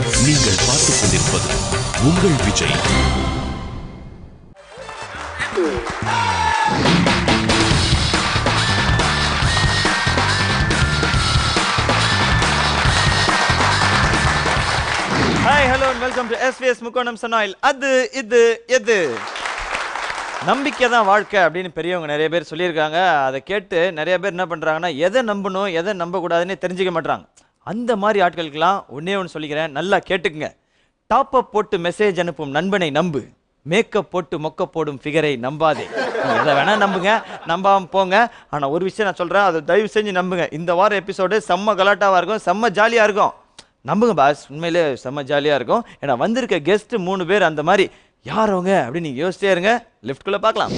நீங்கள் பார்த்துக் கொண்டிருப்பது உங்கள் Vijay. Hi, hello and welcome to SVS Mukonam Sanoil. அது இது எது நம்பிக்கை தான் வாழ்க்கை அப்படின்னு பெரியவங்க நிறைய பேர் சொல்லியிருக்காங்க. அதை கேட்டு நிறைய பேர் என்ன பண்ணுறாங்கன்னா எதை நம்பணும் எதை நம்பக்கூடாதுன்னு தெரிஞ்சுக்க மாட்டாங்க. அந்த மாதிரி ஆட்களுக்கெல்லாம் ஒன்றே ஒன்று சொல்லிக்கிறேன், நல்லா கேட்டுக்குங்க. டாப் அப் போட்டு மெசேஜ் அனுப்பும் நண்பனை நம்பு, மேக்கப் போட்டு மொக்க போடும் ஃபிகரை நம்பாதே. எதை வேணா நம்புங்க, நம்பாமல் போங்க. ஆனால் ஒரு விஷயம் நான் சொல்கிறேன், அதை தயவு செஞ்சு நம்புங்க. இந்த வாரம் எபிசோடு செம்ம கலாட்டாவாக இருக்கும், செம்ம ஜாலியாக இருக்கும். நம்புங்க பாஸ், உண்மையிலே செம்ம ஜாலியாக இருக்கும். ஏன்னா வந்திருக்க கெஸ்ட் 3 பேர் அந்த மாதிரி. யார் அவங்க அப்படின்னு நீங்கள் யோசிச்சே இருங்க. லிஃப்ட்குள்ளே பார்க்கலாம்.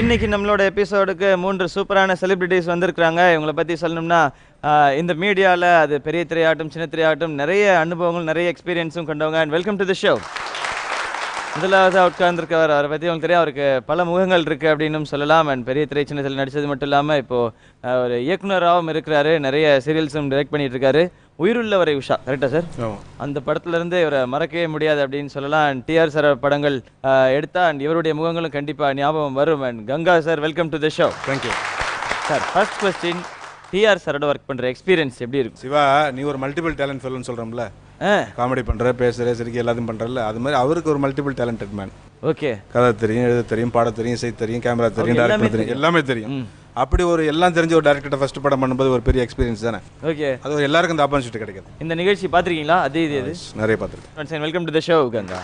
இன்னைக்கு நம்மளோட எபிசோடுக்கு 3 சூப்பரான செலிபிரிட்டிஸ் வந்திருக்கிறாங்க. இவங்களை பற்றி சொல்லணும்னா இந்த மீடியாவில் அது பெரிய திரையாட்டும் சின்ன திரையாட்டும் நிறைய அனுபவங்கள் நிறைய எக்ஸ்பீரியன்ஸும் கொண்டவங்க. And welcome to the show. முதலாவது உட்கார்ந்துருக்கவர், அவரை பற்றி உங்களுக்கு தெரியும், அவருக்கு பல முகங்கள் இருக்குது அப்படின்னு சொல்லலாம். அண்ட் பெரிய திரை சின்ன திரை நடித்தது மட்டும் இல்லாமல் இப்போது ஒரு இயக்குனராகவும் இருக்கிறாரு, நிறைய சீரியல்ஸும் டைரக்ட் பண்ணிட்டு இருக்காரு. உயிருள்ளவரை உஷா, கரெக்டா சார்? அந்த படத்துலேருந்து இவரை மறக்கவே முடியாது அப்படின்னு சொல்லலாம். டிஆர் சார் படங்கள் எடுத்தா அண்ட் இவருடைய முகங்களும் கண்டிப்பாக ஞாபகம் வரும். And Ganga sir, welcome to the show. Thank you sir. First question, TR சாரோட ஒர்க் பண்ணுற எக்ஸ்பீரியன்ஸ் எப்படி இருக்கும்? சிவா, நீ ஒரு மல்டிபிள் டேலண்ட் ஃபெல்லோன்னு சொல்கிறோம்ல, காமெடி பண்ணுற, பேசுகிற, சிரிக்க எல்லாத்தையும் பண்ணுறல, அது மாதிரி அவருக்கு ஒரு மல்டிபிள் டேலண்டட் மேன். ஓகே. கதை தெரியும், எழுத தெரியும், பாட தெரியும், இசை தெரியும், கேமரா தெரியும், டேரக்டர் தெரியும், எல்லாமே தெரியும். அப்படி ஒரு எல்லாம் தெரிஞ்ச ஒரு டேரக்டர் ஃபர்ஸ்ட் படம் பண்ணும்போது ஒரு பெரிய எக்ஸ்பீரியன்ஸ் தானே. ஓகே. அது எல்லாருக்கும் இந்த ஆப்பர்ச்சுனிட்டி கிடைக்குது. இந்த நிகழ்ச்சி பார்த்துருக்கீங்களா? அது இது நிறைய பார்த்துருக்கேன். Welcome to the show Ganga.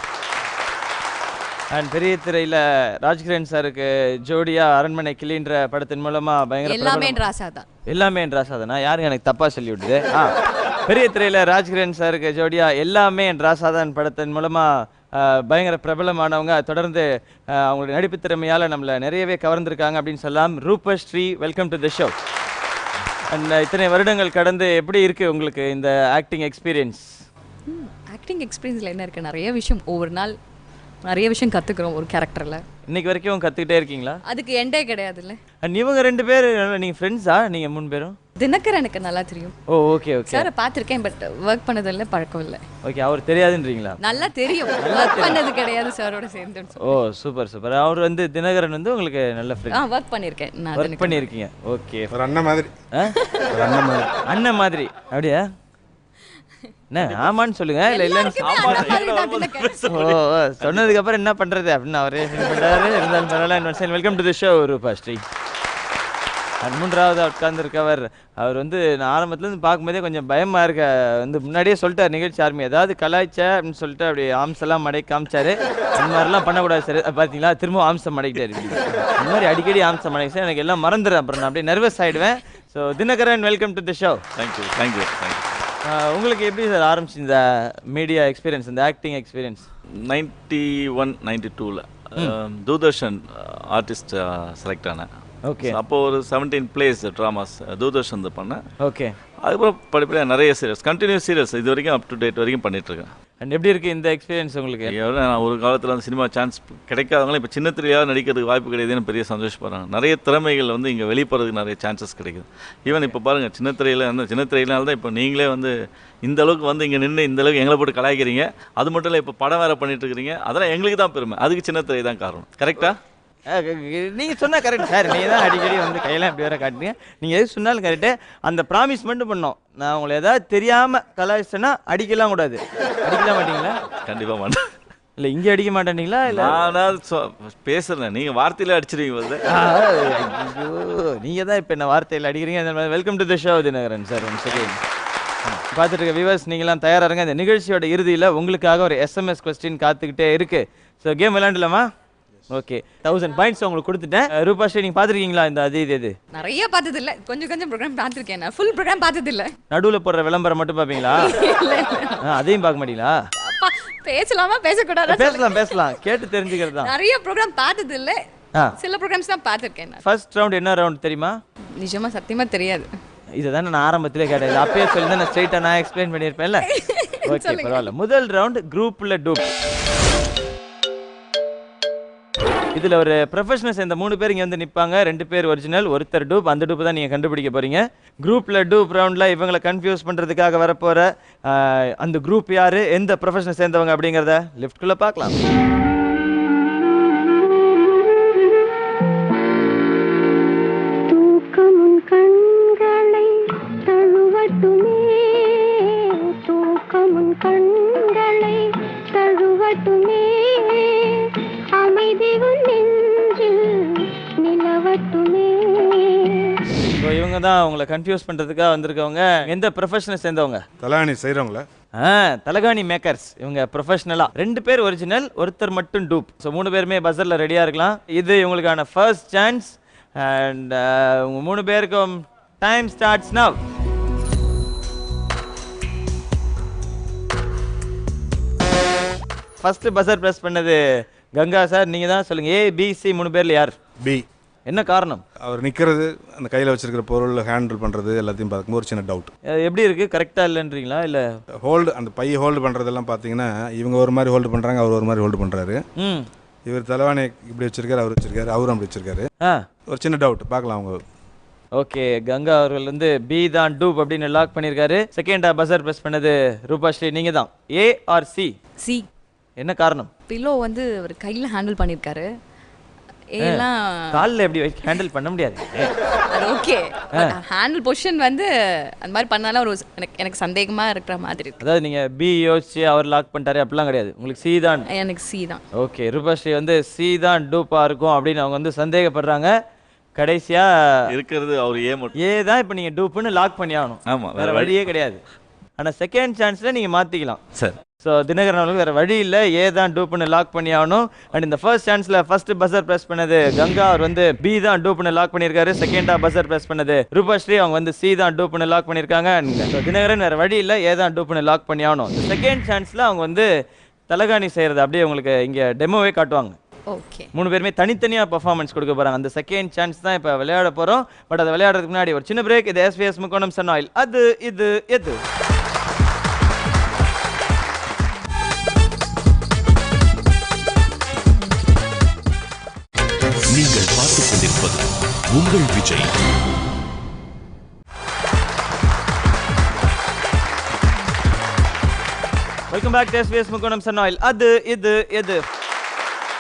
And பெரிய திரையில் ராஜ்கிரண் சாருக்கு ஜோடியா அரண்மனை கிளின்ற படத்தின் மூலமா பயங்கர எல்லாமே ராசாதான். எல்லாமே ராசாதானா? யாருங்க எனக்கு தப்பா சொல்லி விடுது? பெரிய திரையில் ராஜ்கிரண் சாருக்கு ஜோடியா எல்லாமே ராசாதான் படத்தின் மூலமா பயங்கர பிரபலமானவங்க. தொடர்ந்து அவங்களுடைய நடிப்பு திறமையால் நம்மளை நிறையவே கவர்ந்துருக்காங்க அப்படின்னு சொல்லலாம். Roopasri, welcome to the show. And இத்தனை வருடங்கள் கடந்து எப்படி இருக்கு உங்களுக்கு இந்த ஆக்டிங் எக்ஸ்பீரியன்ஸ்? ஆக்டிங் எக்ஸ்பீரியன்ஸில் என்ன இருக்குது, நிறைய விஷயம், ஒவ்வொரு நாள் நிறைய விஷயம் கற்றுக்குறோம் ஒரு கேரக்டரில். இன்னைக்கு வரைக்கும் கற்றுக்கிட்டே இருக்கீங்களா? அதுக்கு எண்டே கிடையாதுல்ல. அண்ட் இவங்க 2 பேர் நீங்கள் ஃப்ரெண்ட்ஸா? நீங்கள் 3 பேரும்? தினகர் எனக்கு நல்லா தெரியும். ஓ ஓகே ஓகே. சார் பார்த்துருக்கேன், பட் ஒர்க் பண்ணதில்லை, பழக்கம் இல்லை. ஓகே. அவர் தெரியாதுன்றீங்களா? நல்லா தெரியும், ஒர்க் பண்ணது கிடையாது சாரோட சேர்ந்து. ஓ சூப்பர் சூப்பர். அவர் வந்து தினகரன் வந்து உங்களுக்கு நல்ல ஃப்ரெண்ட்? ஒர்க் பண்ணியிருக்கேன். நான் ஒர்க் பண்ணியிருக்கீங்க. ஓகே. ஒரு அண்ணன் மாதிரி. அண்ணன் மாதிரி அப்படியா? என்ன ஆமான்னு சொல்லுங்க. இல்லை இல்லைன்னு சொன்னதுக்கு அப்புறம் என்ன பண்றது அப்படின்னு அவரே பண்றாரு. இருந்தாலும் பரவாயில்ல. Welcome to the show Roopashree. And 3வது உட்கார்ந்துருக்கவர், அவர் வந்து நான் ஆரம்பத்துலேருந்து பார்க்கும்போதே கொஞ்சம் பயமாக இருக்க, வந்து முன்னாடியே சொல்லிட்டார் நிகழ்ச்சி ஆரம்பி ஏதாவது கலாய்ச்ச அப்படின்னு சொல்லிட்டு அப்படி ஆம்செல்லாம் மடை காமிச்சாரு. இந்த மாதிரிலாம் பண்ணக்கூடாது சார். பார்த்தீங்களா, திரும்ப ஆம்சம் மடைக்கிட்டாரு. இந்த மாதிரி அடிக்கடி ஆம்சம் மடைக்கு சார், எனக்கு எல்லாம் மறந்துடுறேன், அப்புறம் நான் அப்படியே நர்வஸ் ஆகிடுவேன். So Dinakaran, welcome to the show. Thank you thank you thank you. உங்களுக்கு எப்படி சார் ஆரம்பிச்சு இந்த மீடியா எக்ஸ்பீரியன்ஸ், இந்த acting experience? 91-92 Doordarshan artist select ஆனேன். ஓகே. அப்போ ஒரு 17 பிளேஸ் ட்ராமாஸ் தூர்தர்ஷன் பண்ணேன். ஓகே. அதுக்கப்புறம் படிப்படியாக நிறைய சீரியல்ஸ், கண்டினியூஸ் சீரியல்ஸ் இது வரைக்கும் அப் டு டேட் வரைக்கும் பண்ணிட்டுருக்கேன். அண்ட் எப்படி இருக்குது இந்த எக்ஸ்பீரியன்ஸ் உங்களுக்கு? நான் ஒரு காலத்தில் அந்த சினிமா சான்ஸ் கிடைக்காதவங்களும் இப்போ சின்ன திரையாக நடிக்கிறதுக்கு வாய்ப்பு கிடையாதுன்னு பெரிய சந்தோஷப்படுறாங்க. நிறைய திறமைகள் வந்து இங்கே வெளிப்படுறதுக்கு நிறைய சான்சஸ் கிடைக்குது. ஈவன் இப்போ பாருங்கள், சின்ன திரையினால தான் இப்போ நீங்களே வந்து இந்த அளவுக்கு வந்து இங்கே நின்று இந்த அளவுக்கு எங்களை போட்டு கலாய்க்கிறீங்க. அது மட்டும் இல்லை, இப்போ படம் வேறு பண்ணிட்டு இருக்கிறீங்க. அதெல்லாம் எங்களுக்கு தான் பெருமை, அதுக்கு சின்ன திரை தான் காரணம். கரெக்டாக நீங்கள் சொன்னால் கரெக்ட் சார். நீங்கள் தான் அடிக்கடி வந்து கையெல்லாம் இப்படி வேறு காட்டுறீங்க. நீங்கள் எது சொன்னாலும் கரெக்டு. அந்த ப்ராமிஸ் மட்டும் பண்ணோம், நான் உங்களை ஏதாவது தெரியாமல் கலாய்ச்சேன்னா அடிக்கலாம் கூடாது. அடிக்கலாம் மாட்டீங்களா? கண்டிப்பாக மாட்டேன். இல்லை இங்கே அடிக்க மாட்டேனீங்களா? இல்லை நான் பேசுகிறேன், நீங்கள் வார்த்தையில் அடிச்சிருவீங்க போது. ஐயோ, நீங்கள் தான் இப்போ என்ன வார்த்தையில் அடிக்கிறீங்க. Welcome to the show Dinakaran sir. சரி, பார்த்துட்டு இருக்க வியூவர்ஸ், நீங்களாம் தயாராக இருங்க. இந்த நிகழ்ச்சியோட இறுதியில் உங்களுக்காக ஒரு SMS கொஸ்டின் காத்துக்கிட்டே இருக்குது. ஸோ கேம் விளையாண்டலாமா? ஓகே. 1000 பாயிண்ட்ஸ் உங்களுக்கு கொடுத்துட்டேன். ரூபாஸ்ரீ, நீங்கள் பார்த்துருக்கீங்களா இந்த அது இது? நிறைய பார்த்ததில்ல, கொஞ்சம் கொஞ்சம் ப்ரோக்ராம் பார்த்துருக்கேன். நான் ஃபுல் ப்ரோக்ராம் பார்த்ததில்ல. நடுவில் போடுற விளம்பரம் மட்டும் பார்ப்பீங்களா? அதையும் பார்க்க மாட்டீங்களா? பேசலாமா பேசக்கூடாதா? பேசலாம் பேசலாம், கேட்டு தெரிஞ்சுக்கிறது தான். நிறைய ப்ரோக்ராம் பார்த்ததில்ல, சில ப்ரோக்ராம்ஸ் தான் பார்த்துருக்கேன். ஃபர்ஸ்ட் ரவுண்ட் என்ன ரவுண்ட் தெரியுமா? நிஜமா சத்தியமா தெரியாது. இதுதான் நான் ஆரம்பத்திலே கேட்டேன். இது அப்பயே சொல்லி நான் ஸ்ட்ரைட்டாக நான் எக்ஸ்பிளைன் பண்ணியிருப்பேன்ல. ஓகே பரவாயில்ல. முதல் ரவுண்ட் குரூப்ல டூப். இதில் ஒரு ப்ரொஃபஷனல் சேர்ந்த 3 பேர் இங்கே வந்து நிற்பாங்க. 2 பேர் ஒரிஜினல், ஒருத்தர் டூப். அந்த டூப் தான் நீங்கள் கண்டுபிடிக்க போகிறீங்க. குரூப்பில் டூப் ரவுண்டில் இவங்களை கன்ஃபியூஸ் பண்ணுறதுக்காக வரப்போகிற அந்த குரூப் யார், எந்த ப்ரொஃபஷனல் சேர்ந்தவங்க அப்படிங்கிறத லிஃப்ட்குள்ளே பார்க்கலாம். இவங்க தான் உங்களை கன்ஃபியூஸ் பண்றதுக்காக வந்திருக்கவங்க. எந்த ப்ரொஃபஷனல் சேர்ந்தவங்க? தலாணி செய்கிறவங்கள. தலகாணி மேக்கர்ஸ். இவங்க ப்ரொஃபஷனலா. 2 பேர் ஒரிஜினல், ஒருத்தர் மட்டும் டூப். ஸோ 3 பேருமே பஸர்ல ரெடியா இருக்கலாம். இது உங்களுக்கான ஃபர்ஸ்ட் சான்ஸ். அண்ட் உங்க 3 பேருக்கும் time starts now. First buzzer press பண்ணது கங்கா சார். நீங்க தான் சொல்லுங்க. ஏ பி சி 3 பேர்ல யார்? பி. என்ன காரணம்? அவர் நிற்கிறது, அந்த கையில் வச்சிருக்கிற பொருள் ஹேண்டில் பண்ணுறது எல்லாத்தையும் பார்க்கும்போது ஒரு சின்ன டவுட். எப்படி இருக்கு? கரெக்டாக இல்லைன்றீங்களா? இல்லை ஹோல்டு, அந்த பையை ஹோல்டு பண்ணுறதெல்லாம் பார்த்தீங்கன்னா இவங்க ஒரு மாதிரி ஹோல்டு பண்ணுறாங்க, அவர் ஒரு மாதிரி ஹோல்டு பண்ணுறாரு. இவர் தலைவாணி இப்படி வச்சிருக்காரு, அவர் வச்சிருக்காரு, அவரும் அப்படி வச்சிருக்காரு. ஒரு சின்ன டவுட் பார்க்கலாம் அவங்க. ஓகே, கங்கா அவர்கள் வந்து பி தான் டூப் அப்படின்னு லாக் பண்ணியிருக்காரு. செகண்டா பஸர் ப்ரெஸ் பண்ணது ரூபாஸ்ரீ, நீங்கள் தான். A R C? சி. என்ன காரணம்? பில்லோ வந்து ஒரு கையில் ஹேண்டில் பண்ணியிருக்காரு. ஏலாம் காலில் எப்படி ஹேண்டில் பண்ண முடியாது. அது ஓகே, ஹேண்டில் பொசிஷன் வந்து அந்த மாதிரி பண்ணாலும் ஒரு எனக்கு சந்தேகமாக இருக்கிற மாதிரி இருக்கு. அதாவது நீங்கள் பி யோசிச்சு அவர் லாக் பண்ணிட்டாரு அப்படிலாம் கிடையாது, உங்களுக்கு சி தான்? எனக்கு சி தான். ஓகே, ரூபாஸ்ரீ வந்து சி தான் டூப்பாக இருக்கும் அப்படின்னு அவங்க வந்து சந்தேகப்படுறாங்க. கடைசியா இருக்கிறது அவர் ஏ மட்டும். ஏ தான் இப்போ நீங்கள் டூப்புன்னு லாக் பண்ணி ஆகணும். ஆமாம், வேற வழியே கிடையாது. ஆனால் செகண்ட் சான்ஸில் நீங்கள் மாற்றிக்கலாம் சார். ஸோ தினகரன் அவர்களுக்கு வேறு வழி இல்லை, ஏ தான் டூப்புன்னு லாக் பண்ணி ஆகணும். அண்ட் இந்த ஃபர்ஸ்ட் சான்ஸில் ஃபர்ஸ்ட் பஸர் ப்ரெஸ் பண்ணது கங்கா, அவர் வந்து பி தான் டூப்புன்னு லாக் பண்ணியிருக்காரு. செகண்டாக பஸர் ப்ரெஸ் பண்ணது ரூபாஸ்ரீ, அவங்க வந்து சி தான் டூப்புன்னு லாக் பண்ணியிருக்காங்க. ஸோ தினகரன் வேறு வழி இல்லை, ஏ தான் டூப்புன்னு லாக் பண்ணி ஆகணும். செகண்ட் சான்ஸில் அவங்க வந்து தலகாணி செய்கிறது அப்படியே உங்களுக்கு இங்கே டெமோவே காட்டுவாங்க. ஓகே, 3 பேருமே தனித்தனியாக பர்ஃபார்மன்ஸ் கொடுக்க போகிறாங்க. அந்த செகண்ட் சான்ஸ் தான் இப்போ விளையாட போகிறோம். பட் அதை விளையாடுறதுக்கு முன்னாடி ஒரு சின்ன பிரேக். இது எஸ்விஎஸ் முக்கோணம் சன் ஆயில். அது இது எது? நீங்கள் பார்த்துக் கொண்டிருப்பது உங்கள் Vijay. Welcome back to SVS முக்கோணம் சன் ஆயில். அது இது எது?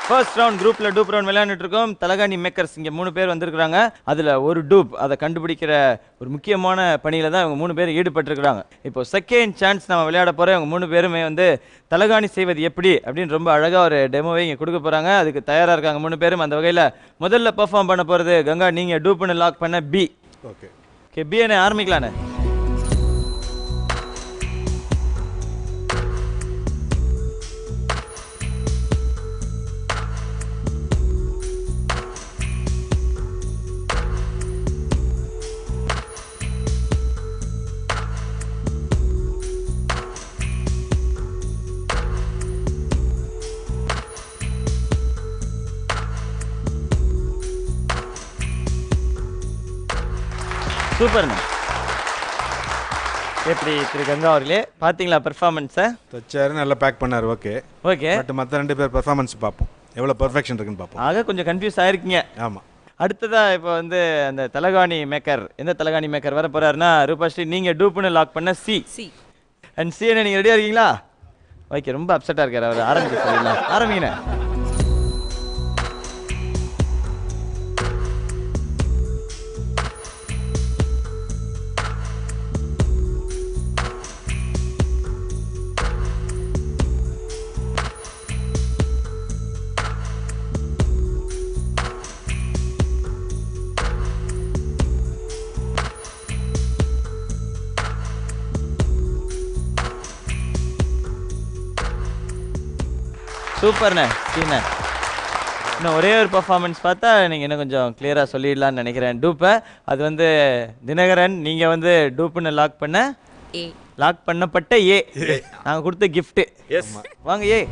ஃபர்ஸ்ட் ரவுண்ட் குரூப்ல டூப் ரவுண்ட் விளையாண்டுட்டு இருக்கோம். தலகாணி மேக்கர்ஸ் இங்கே 3 பேர் வந்திருக்கிறாங்க. அதில் ஒரு டூப், அதை கண்டுபிடிக்கிற ஒரு முக்கியமான பணியில தான் இவங்க 3 பேர் ஈடுபட்டிருக்கிறாங்க. இப்போ செகண்ட் சான்ஸ் நம்ம விளையாட போகிறோம். இவங்க 3 பேருமே வந்து தலகாணி செய்வது எப்படி அப்படின்னு ரொம்ப அழகாக ஒரு டெமோவை இங்கே கொடுக்க போகிறாங்க. அதுக்கு தயாராக இருக்காங்க 3 பேரும். அந்த வகையில் முதல்ல பெர்ஃபார்ம் பண்ண போகிறது கங்கா. நீங்கள் டூப்னு லாக் பண்ண பி. ஓகே ஓகே, பி என்ன ஆரம்பிக்கலானே? சூப்பர்ண்ணா. எப்படி திரு கங்கா அவர்களே, பார்த்தீங்களா பெர்ஃபார்மன்ஸை? தச்சாரு, நல்லா பேக் பண்ணார். ஓகே ஓகே, பட் மற்ற 2 பேர் பெர்ஃபார்மன்ஸ் பார்ப்போம், எவ்வளோ பெர்ஃபெக்ஷன் இருக்குன்னு பார்ப்போம். ஆக கொஞ்சம் கன்ஃபியூஸ் ஆயிருக்கீங்க. ஆமாம். அடுத்ததா இப்போ வந்து அந்த தலகாணி மேக்கர், எந்த தலகாணி மேக்கர் வர போறாருன்னா ரூபாஸ்ரீ, நீங்கள் டூப்புன்னு லாக் பண்ண சி. சி. அண்ட் சி என்ன, நீங்கள் ரெடியாக இருக்கீங்களா? ஓகே, ரொம்ப அப்செட்டாக இருக்கார் அவர். ஆரம்பிக்க சொல்லிடலாம். ஆரம்பிங்கண்ணே. சூப்பர்ண்ணே. சீண்ணே, இன்னும் ஒரே ஒரு பர்ஃபார்மன்ஸ் பார்த்தா நீங்கள் இன்னும் கொஞ்சம் கிளியராக சொல்லிடலான்னு நினைக்கிறேன் டூப்பை. அது வந்து தினகரன், நீங்கள் வந்து டூப்புன்னு லாக் பண்ண ஏ. லாக் பண்ணப்பட்ட ஏ. நாங்கள் கொடுத்த கிஃப்ட்டு. எஸ், வாங்க ஏ.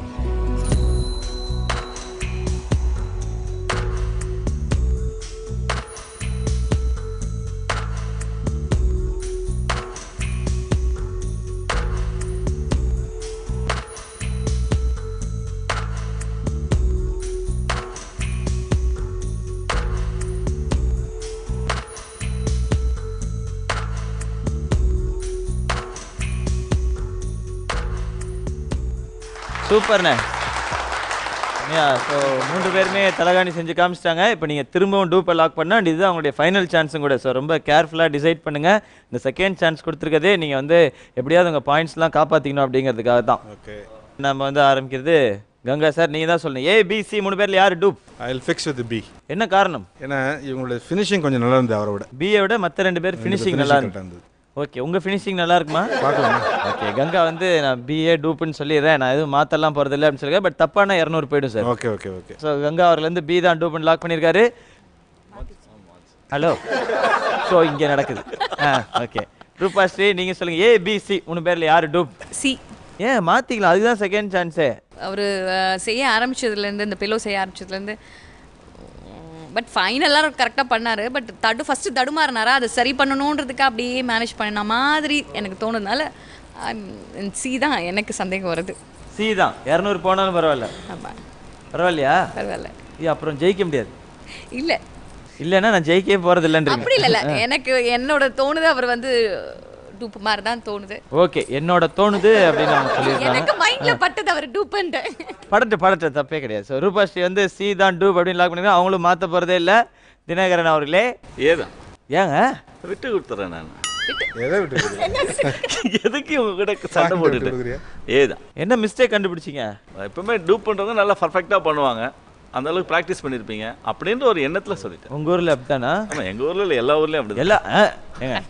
சூப்பர்ண்ணே. ஸோ 3 பேருமே தலகாணி செஞ்சு காமிச்சிட்டாங்க. இப்போ நீங்கள் திரும்பவும் டூப்பை லாக் பண்ணால் இதுதான் அவங்களுடைய ஃபைனல் சான்ஸும் கூட. ஸோ ரொம்ப கேர்ஃபுல்லாக டிசைட் பண்ணுங்கள். இந்த செகண்ட் சான்ஸ் கொடுத்துருக்கதே நீங்கள் வந்து எப்படியாவது உங்கள் பாயிண்ட்ஸ்லாம் காப்பாற்றிக்கணும் அப்படிங்கிறதுக்காக தான். ஓகே, நம்ம வந்து ஆரம்பிக்கிறது கங்கா சார், நீங்கள் தான் சொல்லணும். ABC 3 பேரில் யார் dupe? I will fix with B. என்ன காரணம்? ஏன்னா இவங்களுடைய ஃபினிஷிங் கொஞ்சம் நல்லா இருந்தது அவரோட. பியை விட மற்ற 2 பேர் ஃபினிஷிங் நல்லா இருந்தது. ஓகே, உங்கள் ஃபினிஷிங் நல்லா இருக்குமா? பார்க்கலாம். ஓகே, கங்கா வந்து நான் பிஏ டூப்புன்னு சொல்லிடுறேன், நான் எதுவும் மாற்றலாம் போகிறதில்ல அப்படின்னு சொல்லியிருக்கேன். பட் தப்பான 200 போய்டும் sir. Okay okay okay. So Ganga அவர்லேருந்து பி தான் டூப்புன்னு லாக் பண்ணியிருக்காரு. ஹலோ, ஸோ இங்கே நடக்குது. ஓகே, ரூபாஸ்ரீ நீங்கள் சொல்லுங்கள். ABC 3 பேரில் யார் டூப்? சி. ஏன் மாற்றிக்கலாம், அதுதான் செகண்ட் சான்ஸே. அவர் செய்ய ஆரம்பிச்சதுலேருந்து, இந்த பில்லோ செய்ய ஆரம்பிச்சதுலேருந்து, பட் ஃபைனலாக கரெக்டாக பண்ணார். பட் ஃபஸ்ட்டு தடுமாறினாரா, அதை சரி பண்ணணுன்றதுக்கு அப்படியே மேனேஜ் பண்ணின மாதிரி எனக்கு தோணுதுனால சி தான் எனக்கு சந்தேகம் வருது. சி தான். 200 போனாலும் பரவாயில்ல. ஆமாம், பரவாயில்லையா? பரவாயில்ல. அப்புறம் ஜெயிக்க முடியாது. இல்லை இல்லைன்னா நான் ஜெயிக்கவே போகிறதில்லன்றீங்க. அப்படி இல்லை, எனக்கு என்னோட தோணுது அவர் வந்து டூப் மாதிரி தான் தோணுது. ஓகே, என்னோட தோணுது அப்படின்னு அவங்க சொல்லியிருக்காங்க. எனக்கு மைண்ட்ல பட்டது அவர் டூப்ன்ட்டு. படட்டு தப்பே கிடையாது. ஸோ ரூபாஸ்ரீ வந்து சி தான் டூப் அப்படின்னு லாக் பண்ணிருக்காங்க. அவங்களும் மாற்ற போகிறதே இல்லை. தினகரன் அவர்களே ஏதான் ஏங்க விட்டு கொடுத்துறேன் நான். எதை விட்டு எதுக்கு உங்க கூட சண்டை போட்டுட்டு? ஏதான் என்ன மிஸ்டேக் கண்டுபிடிச்சிங்க? எப்பவுமே டூப் பண்ணுறவங்க நல்லா பர்ஃபெக்டாக பண்ணுவாங்க, அந்த அளவுக்கு ப்ராக்டிஸ் பண்ணியிருப்பீங்க அப்படின்ற ஒரு எண்ணத்தில் சொல்லிட்டேன். உங்கள் ஊரில் அப்படித்தானா? ஆமாம், எங்கள் ஊரில் இல்லை, எல்லா ஊர்லேயும் அப்படி எல்லாம் ஏங்க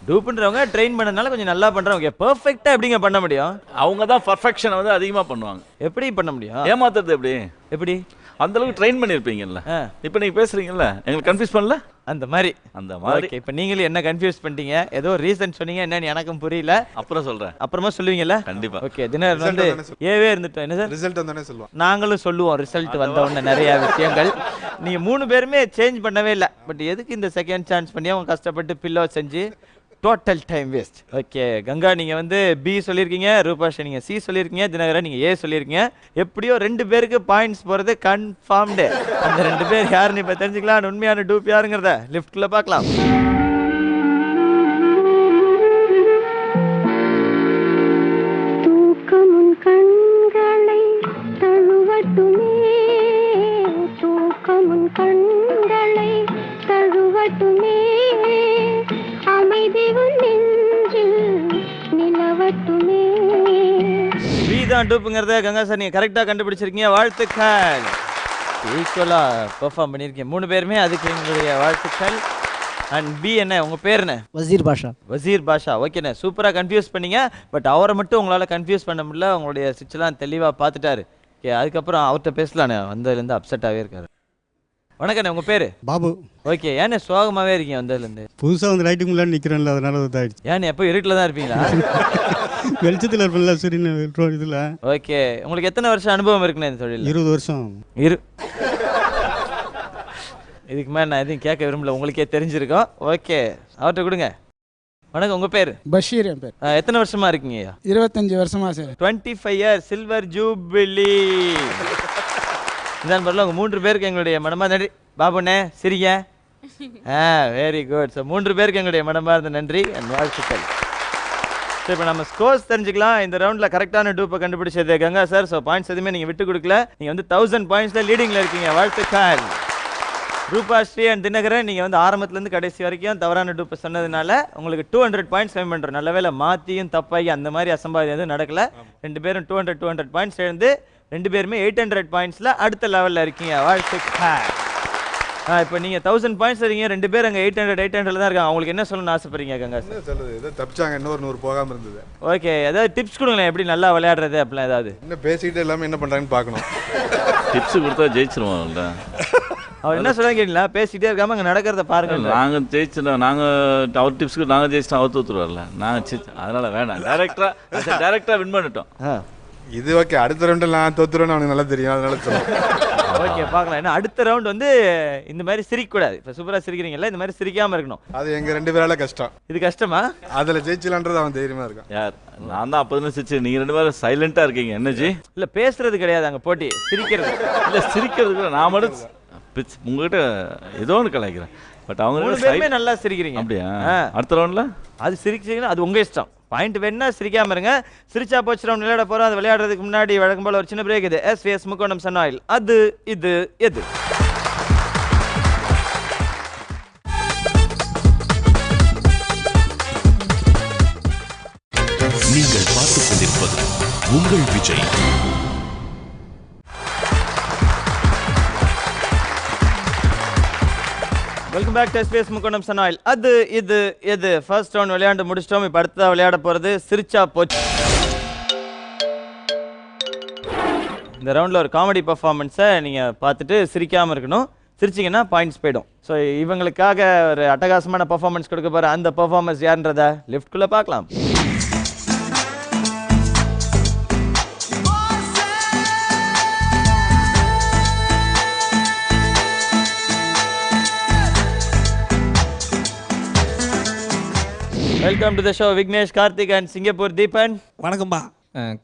டூப்புன்றவங்க ட்ரெயின் பண்ணனால கொஞ்சம் நல்லா பண்ணுறவங்க பெர்ஃபெக்டாக எப்படிங்க பண்ண முடியும்? அவங்க தான் பர்ஃபெக்ஷனை வந்து அதிகமாக பண்ணுவாங்க. எப்படி பண்ண முடியும்? ஏமாத்துறது எப்படி? எப்படி அந்த அளவுக்கு ட்ரெயின் பண்ணியிருப்பீங்கல்ல. இப்போ நீங்கள் பேசுகிறீங்கல்ல, எங்களுக்கு கன்ஃபியூஸ் பண்ணல அந்த மாதிரி. அந்த மாதிரி. ஓகே, இப்போ நீங்களும் என்ன கன்ஃபியூஸ் பண்ணிட்டீங்க? ஏதோ ரீசன் சொன்னீங்க, என்னன்னு எனக்கும் புரியல. அப்புறம் சொல்கிறேன், அப்புறமா சொல்லுவீங்கல்ல? கண்டிப்பாக. ஓகே, தினகரன் வந்து ஏவே இருந்துட்டோம். என்ன சார் ரிசல்ட் வந்தோடனே சொல்லுவோம். நாங்களும் சொல்லுவோம் ரிசல்ட் வந்த உடனே நிறைய விஷயங்கள். நீங்கள் 3 பேருமே சேஞ்ச் பண்ணவே இல்லை. பட் எதுக்கு இந்த செகண்ட் சான்ஸ் பண்ணி அவங்க கஷ்டப்பட்டு பில்லோ செஞ்சு total time waste. Okay, Ganga நீங்கள் வந்து பி சொல்லியிருக்கீங்க, ரூபாஷ் நீங்கள் சி சொல்லியிருக்கீங்க, தினகரன் நீங்கள் ஏ சொல்லியிருக்கீங்க. எப்படியோ 2 பேருக்கு பாயிண்ட்ஸ் போகிறது கன்ஃபார்ம்டு. அந்த 2 பேர் யாருன்னு இப்போ தெரிஞ்சுக்கலாம். உண்மையான டூப் யாருங்கிறத லிஃப்ட்ல பார்க்கலாம். டூப்புங்கிறத கங்கா சார் நீங்கள் கரெக்டாக கண்டுபிடிச்சிருக்கீங்க, வாழ்த்துக்கள். ஈக்குவலாக பெர்ஃபார்ம் பண்ணியிருக்கீங்க 3 பேருமே, அதுக்கு எங்களுடைய வாழ்த்துக்கள். அண்ட் பி என்ன உங்கள் பேர் என்ன? வசீர் பாஷா. வசீர் பாஷா. ஓகேண்ணே, சூப்பராக கன்ஃபியூஸ் பண்ணீங்க. பட் அவரை மட்டும் உங்களால் கன்ஃபியூஸ் பண்ண முடியல. உங்களுடைய சுவிட்செலாம் தெளிவாக பார்த்துட்டாரு. ஓகே, அதுக்கப்புறம் அவர்கிட்ட பேசலாண்ணே, வந்ததுலேருந்து அப்செட்டாகவே இருக்காரு. வணக்கண்ணே, உங்கள் பேர்? பாபு. ஓகே, ஏண்ணே சோகமாகவே இருக்கீங்க வந்ததுலேருந்து? புதுசாக வந்து லைட்டுக்கு முன்னாடி நிற்கிறேன்ல, அதனால இதாகிடுச்சு. ஏண்ணே எப்போ இருட்டில் தான் இருப்பீங்களா? வெளிச்சத்தில் இருப்பேன்ல சரின்னு இதில். ஓகே, உங்களுக்கு எத்தனை வருஷம் அனுபவம் இருக்குண்ணே இந்த தொழில்? 20 வருஷம். இதுக்கு மேலே நான் எதுவும் கேட்க விரும்பல, உங்களுக்கே தெரிஞ்சிருக்கோம். ஓகே, அவர்கிட்ட கொடுங்க. வணக்கம், உங்கள் பேர்? பஷீர். என் பேர். எத்தனை வருஷமா இருக்கீங்க? 25 வருஷமா சார். 25 years silver jubilee. இதான் பரவாயில்ல. உங்கள் 3 பேருக்கு எங்களுடைய மனமார்ந்த நன்றி. பாபுண்ணே சிரிங்க. Very good. ஸோ 3 பேருக்கு எங்களுடைய மனமார்ந்த நன்றி அண்ட் வாழ்த்துக்கள். ஸோ இப்போ நம்ம ஸ்கோர்ஸ் தெரிஞ்சுக்கலாம். இந்த ரவுண்டில் கரெக்டான டூப்பை கண்டுபிடிச்சது கங்கா சார். ஸோ பாயிண்ட்ஸ் எதுவுமே நீங்கள் விட்டு கொடுக்கல. நீங்கள் வந்து 1000 பாயிண்ட்ஸில் லீடிங்கில் இருக்கீங்க, வாழ்த்துக்கள். ரூபாஸ்ரீ அண்ட் தினகரன் நீங்கள் வந்து ஆரம்பத்துலேருந்து கடைசி வரைக்கும் தவறான டூப்பை சொன்னதுனால உங்களுக்கு 200 பாயிண்ட்ஸ் கம்மி பண்ணுறோம். நல்ல வேலை மாற்றியும் தப்பாகி அந்த மாதிரி அசம்பாவிதம் எதுவும் நடக்கல. 2 பேரும் 200 பாயிண்ட்ஸ் எழுந்து 2 பேருமே 800 பாயிண்ட்ஸில் அடுத்த லெவலில் இருக்கீங்க, வாழ்த்துக்கள். இப்போ நீங்கள் 1000 பாயிண்ட்ஸ் இருக்கீங்க, 2 பேர் அங்கே 800 தான் இருக்காங்க. அவங்களுக்கு என்ன சொல்லணும்னு ஆசைப்படுறீங்க கங்கா சார்? சொல்லுது ஏதோ தப்பிச்சாங்க, இன்னொரு 100 போகாமல் இருந்தது. ஓகே, ஏதாவது டிப்ஸ் கொடுங்களேன், எப்படி நல்லா விளையாடுறது அப்படிலாம் ஏதாவது. இன்னும் பேசிக்கிட்டே எல்லாமே என்ன பண்ணுறாங்கன்னு பார்க்கணும். டிப்ஸ் கொடுத்தா ஜெயிச்சிருவாங்கல்ல. அவர் என்ன சொல்ல கேட்டீங்களா? பேசிக்கிட்டே இருக்காமல் அங்கே நடக்கிறத பாருங்க. நாங்கள் ஜெயிச்சிட்டோம், நாங்கள் அவர் டிப்ஸ்க்கு நாங்கள் ஜெயிச்சிட்டோம், அவர் தூத்துருவார்ல, நாங்கள் அதனால் வேணாம். டேரெக்டாக வின் பண்ணிட்டோம். இது ஓகே, அடுத்த ரவுண்டில் நான் தோத்துருவேன்னு அவனுக்கு நல்லா தெரியும், அதனால சொல்லுவேன். ஓகே, பார்க்கலாம். ஏன்னா அடுத்த ரவுண்ட் வந்து இந்த மாதிரி சிரிக்கக்கூடாது. இப்போ சூப்பராக சிரிக்கிறீங்களா, இந்த மாதிரி சிரிக்காமல் இருக்கணும். அது எங்கள் 2 பேரால கஷ்டம். இது கஷ்டமா? அதில் ஜெயிச்சலான்றது அவன் தைரியமாக இருக்கான். யார்? நான் தான் 40 சிரிச்சு, நீங்கள் 2 பேரும் சைலண்ட்டாக இருக்கீங்க. என்னஜி? இல்லை, பேசுறது கிடையாது அங்கே போட்டி, சிரிக்கிறது. இல்லை, சிரிக்கிறது கூட நான் மட்டும் உங்ககிட்ட ஏதோ ஒன்று கலாய்க்கிறேன். பட் அவங்க 3 பேருமே நல்லா சிரிக்கிறீங்க. அப்படியா? அடுத்த ரவுண்டில் அது சிரிச்சிங்கன்னா அது உங்கள் இஷ்டம். பாயிண்ட் வேணும்னா சிரிக்காம இருங்க. சிரிச்சா போச்சு ரவுண்ட் விளையாட போறோம். அது விளையாடுறதுக்கு முன்னாடி வழக்கம் போல ஒரு சின்ன பிரேக். இது SVS முக்கோணம் சன் ஆயில். அது இது எது? நீங்கள் பார்த்துக் கொண்டிருப்பது உங்கள் Vijay. Welcome back to SVS முக்கோணம் சன் ஆயில். அது இது எது? ஃபர்ஸ்ட் ரவுண்ட் விளையாண்டு முடிச்சிட்டோம். இப்போ அடுத்ததா விளையாட போறது சிரிச்சா போச்சு. இந்த ரவுண்டில் ஒரு காமெடி பர்ஃபார்மன்ஸை நீங்கள் பார்த்துட்டு சிரிக்காமல் இருக்கணும். சிரிச்சிங்கன்னா பாயிண்ட்ஸ் போயிடும். ஸோ இவங்களுக்காக ஒரு அட்டகாசமான பர்ஃபார்மன்ஸ் கொடுக்க போகிற அந்த பர்ஃபார்மன்ஸ் யாருன்றத லிஃப்ட்குள்ளே பார்க்கலாம். Welcome to the show Vignesh, Karthik and Singapore Deepan. வணக்கம்பா.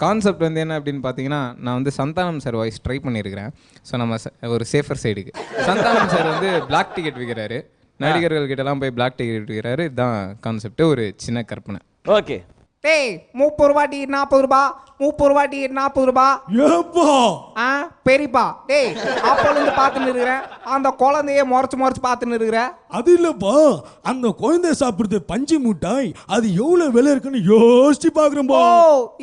கான்செப்ட் வந்து என்ன அப்படின்னு பார்த்தீங்கன்னா, நான் வந்து சந்தானம் சார் வாய்ஸ் ட்ரை பண்ணியிருக்கிறேன். ஸோ நம்ம ஒரு சேஃபர் சைடுக்கு சந்தானம் சார் வந்து பிளாக் டிக்கெட் விற்கிறாரு. நடிகர்கள் கிட்டலாம் போய் பிளாக் டிக்கெட் விற்கிறாரு. இதுதான் கான்செப்ட். ஒரு சின்ன கற்பனை. ஓகே. டேய் 30 ரூபாட்டி 40 ரூபா, 30 ரூபாட்டி 40 ரூபா. ஏப்பா பெரியப்பா. டேய் அப்போலேருந்து பார்த்துன்னு இருக்கிறேன். அந்த குழந்தைய முறைச்சு பார்த்துன்னு இருக்கிறேன். அது இல்லப்பா, அந்த குழந்தை சாப்பிடுறது பஞ்சு மிட்டாய், அது எவ்வளவு விலை இருக்குன்னு யோசிச்சு பாக்குறேன்பா.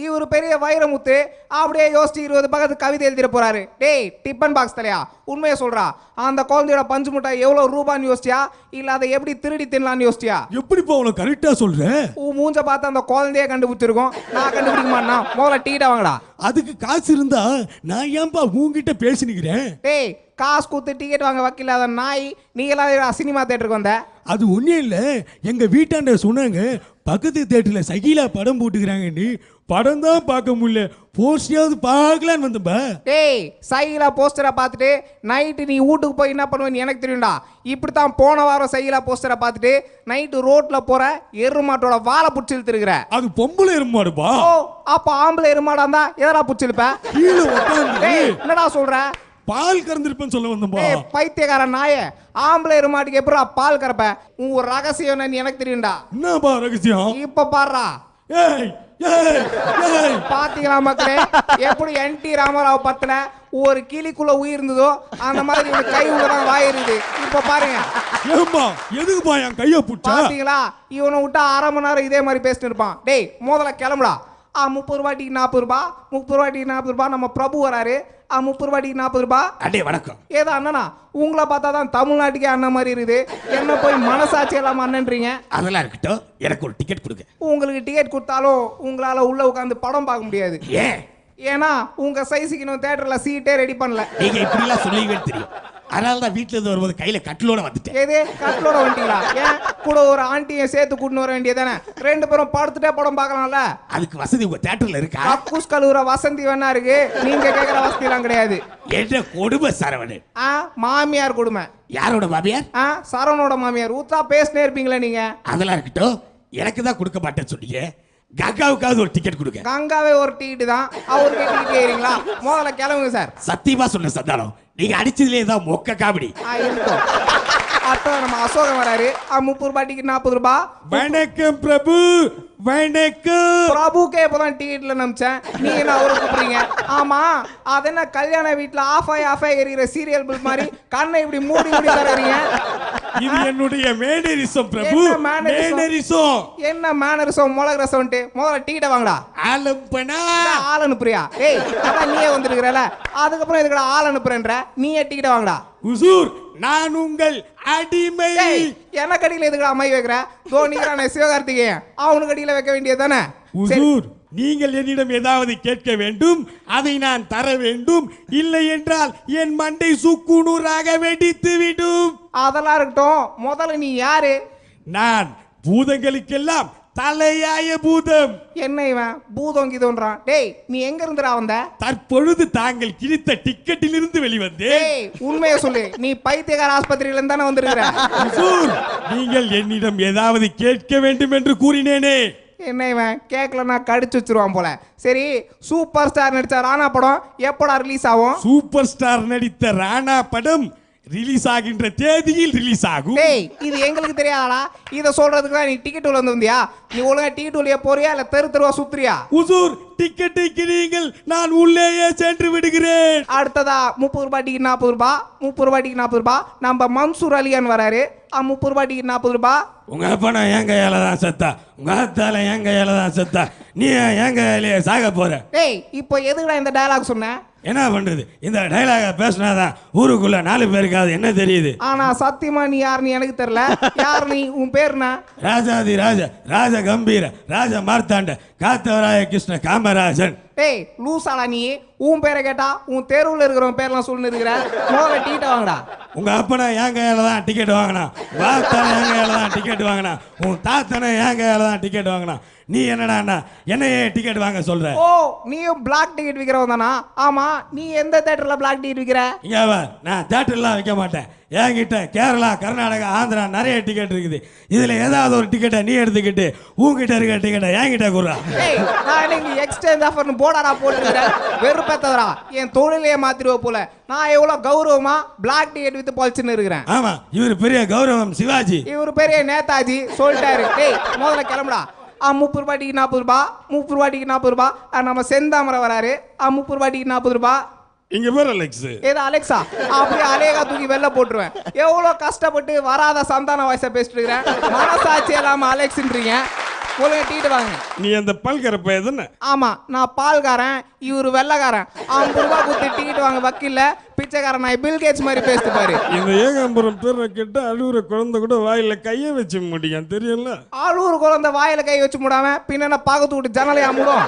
இவரு பெரிய வைரமுத்து அப்படியே யோசிச்சு 20 பக்கத்து கவிதை எழுதிட போறாரு. டேய் டிபன் பாக்ஸ் தலையா, உண்மையை சொல்றா, அந்த குழந்தையோட பஞ்சு மிட்டாய் எவ்வளவு ரூபான்னு யோசிச்சியா, இல்ல அதை எப்படி திருடி தின்னலான்னு யோசிச்சியா? எப்படிப்பா உனக்கு கரெக்டா சொல்றேன்? உன் மூஞ்ச பார்த்து அந்த குழந்தைய கண்டுபிடிச்சிருக்கோம். நான் கண்டுபிடிக்க மாட்டேனா? முதல்ல டீட்டா வாங்கடா. அதுக்கு காசு இருந்தா நான் ஏன்பா உங்ககிட்ட பேசினுக்கிறேன்? டேய் காசு கொடுத்து டிக்கெட் வாங்க வக்கில்லாத நாய், நீங்களாம் சினிமா தேட்டருக்கு வந்த? அது ஒன்றும் இல்லை, எங்கள் வீட்டாண்ட சொன்னாங்க பக்கத்து தேட்டரில் சகிலா படம் போட்டுக்கிறாங்கன்னு. படம் தான் பார்க்க முடியல, போஸ்டையாவது பார்க்கலான்னு வந்தப்பா. டேய் சகிலா போஸ்டரை பார்த்துட்டு நைட்டு நீ வீட்டுக்கு போய் என்ன பண்ணுவேன்னு எனக்கு தெரியும்டா. இப்படி தான் போன வாரம் சகிலா போஸ்டரை பார்த்துட்டு நைட்டு ரோட்டில் போகிற எருமாட்டோட வாழை பிடிச்சி இழுத்துருக்குற. அது பொம்பளை எருமாடுப்பா. அப்போ ஆம்பளை எருமாடா இருந்தா எதனா பிடிச்சி இழுப்ப? கீழே உட்காந்து என்னடா சொல்ற? பால் கறந்துருப்பேன்னு சொல்ல வந்தப்பா. பைத்தியக்கார நாய, ஆம்பளை எருமாட்டுக்கு எப்படா பால் கறப்ப? உன் ரகசியம் என்னன்னு எனக்கு தெரியும்டா. என்னப்பா ரகசியம்? இப்ப பாடுறா. ஏய் ஏய் ஏய், பாத்தீங்களா மக்களே, எப்படி NT ராமராவ் பத்துல ஒரு கிளிக்குள்ள உயிர் இருந்ததோ அந்த மாதிரி இவன் கை உள்ளதான் வாயிருது. இப்ப பாருங்க. ஏம்பா எதுக்குப்பா என் கையை புடிச்சா? பாத்தீங்களா, இவனை விட்டா 1/2 மணி நேரம் இதே மாதிரி பேசிட்டு இருப்பான். டேய் முதல்ல கிளம்புடா. 30 ரூபாய்க்கு 40 ரூபா, 30 ரூபாய்க்கு 40 ரூபா. நம்ம பிரபு வராரு. 30 ரூபாய்க்கு 40 ரூபா. அடே வணக்கம். ஏதோ அண்ணனா, உங்களை பார்த்தா தான் தமிழ்நாட்டுக்கே அண்ணன் மாதிரி இருக்குது. என்ன போய் மனசாட்சி எல்லாம் அண்ணன்றீங்க? அதெல்லாம் இருக்கட்டும், எனக்கு ஒரு டிக்கெட் கொடுங்க. உங்களுக்கு டிக்கெட் கொடுத்தாலும் உங்களால உள்ள உட்காந்து படம் பார்க்க முடியாது. ஏன்னா உங்க சைஸுக்கு இன்னும் தியேட்டர்ல சீட்டே ரெடி பண்ணல. நீங்க இப்படிலாம் சொல்லுவீங்க தெரியும், அதனால தான் வீட்டுல இருந்து வரும்போது கையில கட்டிலோட வந்துட்டேன். ஏதே கட்டிலோட வந்துட்டீங்களா? ஏன் கூட ஒரு ஆண்டியை சேர்த்து கூட்டின்னு வர வேண்டியதானே? 2 பேரும் படுத்துட்டே படம் பார்க்கலாம்ல. அதுக்கு வசதி உங்க தியேட்டர்ல இருக்கா? கக்கூஸ் கழுவுற வசந்தி வேணா இருக்கு, நீங்க கேட்குற வசதி எல்லாம் கிடையாது. என்ன கொடுமை சரவணன். மாமியார் கொடுமை. யாரோட மாமியார்? சரவணோட மாமியார். ஊத்தா பேசினே இருப்பீங்களே நீங்க. அதெல்லாம் இருக்கட்டும், எனக்கு தான் கொடுக்க மாட்டேன்னு சொன்னீங்க. கங்காவுக்காவது ஒரு டிக்கெட் கொடுங்க. கங்காவே ஒரு டிக்கெட் தான், அவருக்கு டிக்கெட் ஏறீங்களா? முதல்ல கிளம்புங்க சார். சத்தியமா சொன்ன சந்தானம், நீங்க அடிச்சதுலேயே தான் மொக்க காமெடி. அடுத்த நம்ம அசோகன் வராரு. 30 ரூபாய் டிக்கெட் 40 ரூபாய். வணக்கம் பிரபு. வணக்கம். பிரபுக்கே இப்பதான் டிக்கெட்ல நம்பிச்சேன், நீங்க என்ன அவரை கூப்பிடுறீங்க? ஆமா, அது என்ன கல்யாண வீட்டுல ஆஃப் ஆகி எரிகிற சீரியல் பில் மாதிரி கண்ணை இப்படி மூடி தரீங்க? இது என்னுடைய மேனரிசம் பிரபு. மேனரிசம் என்ன மேனரிசம்? முளகு ரசம்ட்டு முதல்ல டிக்கெட்டை வாங்கடா. ஆலம்பனா ஆள் அனுப்புறியா? ஏய் அதான் நீயே வந்துருக்கிறல, அதுக்கப்புறம் இதுக்கட ஆள் அனுப்புறேன்ற. நீயே டிக்கெட்டை வாங்கடா. உசூர், நான் உங்கள் அடிமை. எனக்கு அடியில் எதுக்கடா அம்மை வைக்கிற? தோனிக்கிறானே சிவகார்த்திகேயன், அவனுக்கு அடியில் வைக்க வேண்டியது தானே? உசூர், நீங்கள் என்னிடம் ஏதாவது கேட்க வேண்டும், அதை நான் தர வேண்டும். இல்லை என்றால் என் மண்டை சுக்குநூறாக வெடித்து விடும். அதெல்லாம் இருக்கட்டும், முதல்ல நீ யாரு? நான் பூதங்களுக்கெல்லாம் தலையாய பூதம். என்ன இவன் பூதம் கீதோன்றான்? டேய் நீ எங்க இருந்துடா வந்த? தற்பொழுது தாங்கள் கிழித்த டிக்கெட்டில் இருந்து வெளிவந்தேன். டேய் உண்மையை சொல்லு, நீ பைத்தியக்கார ஆஸ்பத்திரியில இருந்து தானே வந்திருக்கிற? நீங்கள் என்னிடம் ஏதாவது கேட்க வேண்டும் என்று கூறினேனே. என்ன இவன் கேட்கலன்னா கடிச்சு வச்சிருவான் போல. சரி, சூப்பர் ஸ்டார் நடிச்ச ராணா படம் எப்படா ரிலீஸ் ஆகும்? சூப்பர் ஸ்டார் நடித்த ராணா படம் ரிலீஸ் ஆகின்ற தேதியில் ரிலீஸ் ஆகும். டேய் இது எங்களுக்கு தெரியாதடா. இத சொல்றதுக்கு தான் நீ டிக்கெட் உள்ள வந்தியா? நீ ஒழுங்கா டிக்கெட் உள்ள போறியா இல்ல தெருவா சுத்துறியா? உசூர் டிக்கெட்டை கிரீங்கள், நான் உள்ளேயே சென்று விடுகிறேன். அடுத்ததா 30 ரூபாய் டிக்கெட் 40 ரூபாய், 30 ரூபாய் டிக்கெட் 40 ரூபாய். நம்ம மன்சூர் அலியான் வராரு. 30 ரூபாய் டிக்கெட் 40 ரூபாய். உங்க அப்பா என் கையால தான் செத்தா, உங்க அத்தால என் கையால தான் செத்தா, நீ என் கையாலேயே சாக போற. டேய் இப்போ எதுக்குடா இந்த டயலாக் சொன்ன? என்ன பண்றது, இந்த டைலாக பேசினாதான் ஊருக்குள்ள 4 பேருக்காவது என்ன தெரியுது. ஆனா சத்தியமா நீ யாருன்னு எனக்கு தெரியல. யார் நீ? உன் பேர் என்ன? ராஜாதி ராஜ, ராஜ கம்பீர, ராஜ மார்த்தாண்ட, காத்தவராய கிருஷ்ண காமராஜன். டேய் லூசாடா நீ. உன் பேரை கேட்டா உன் தெருவில் இருக்கிறவங்க பேர்லாம் சொல்லி இருக்கிற. முதல்ல டிக்கெட் வாங்கடா. உங்க அப்பனை என் கையால தான் டிக்கெட் வாங்கினா, உங்க தாத்தனை என் கையால தான் டிக்கெட் வாங்கினா, உன் தாத்தனை என் கையால தான் டிக்கெட் வாங்கினா. நீ என்னடா என்னையே டிக்கெட் வாங்க சொல்ற? ஓ நீயும் பிளாக் டிக்கெட் விற்கிறவன் தானா? ஆமா, நீ எந்த தேட்டர்ல பிளாக் டிக்கெட் விற்கிற? இங்க வா, நான் தேட்டர்லாம் வைக்க மாட்டேன். என்கிட்ட கேரளா, கர்நாடகா, ஆந்திரா நிறைய டிக்கெட் இருக்குது. இதுல ஏதாவது ஒரு டிக்கெட்டை நீ எடுத்துக்கிட்டு உன்கிட்ட இருக்க டிக்கெட்டை என்கிட்ட கொடுறா. ஏய் நான் நீங்க எக்ஸ்சேஞ்ச் ஆஃபர்னு போடாடா போட்டுக்கிறேன். வெறுப்பேத்தவரா, என் தொழிலையே மாத்திடுவ போல. நான் எவ்வளவு கௌரவமா பிளாக் டிக்கெட் வித்து பொழிச்சுன்னு இருக்கிறேன். ஆமா, இவர் பெரிய கௌரவம் சிவாஜி, இவர் பெரிய நேதாஜி சொல்லிட்டாரு. டேய் முதல்ல கிளம்புடா. 30 ரூபாய் டிக்கெட் 40 ரூபாய், 30 ரூபாய் டிக்கெட் 40 ரூபாய். நம்ம செந்தாமரை வராரு. 30 ரூபாய் டிக்கெட் 40 ரூபாய். இங்க பேர் அலெக்ஸ். ஏதா அலெக்ஸா? அப்படியே அலேகா தூக்கி வெளில போட்டுருவேன். எவ்வளவு கஷ்டப்பட்டு வராத சந்தான வயசை பேசிட்டு இருக்கிறேன். மனசாட்சி இல்லாம அலெக்ஸ்ன்றீங்க. ஒழுங்கா டிக்கெட் வாங்க. நீ அந்த பால்காரப்ப எதுன்னு? ஆமா, நான் பால்காரன், இவரு வெள்ளக்காரன். 50 ரூபாய் கொடுத்து டிக்கெட் வாங்க வக்கீல்ல பிச்சைக்காரன். நான் பில் கேட்ஸ் மாதிரி பேசிட்டு பாரு. இந்த ஏகாம்பரம் பேரை கேட்டு அழுகுற குழந்தை கூட வாயில கைய வச்சு முடியும், தெரியல? ஆளூர் குழந்தை வாயில கை வச்சு முடாம பின்ன பக்கத்து விட்டு ஜன்னலையா மூடும்.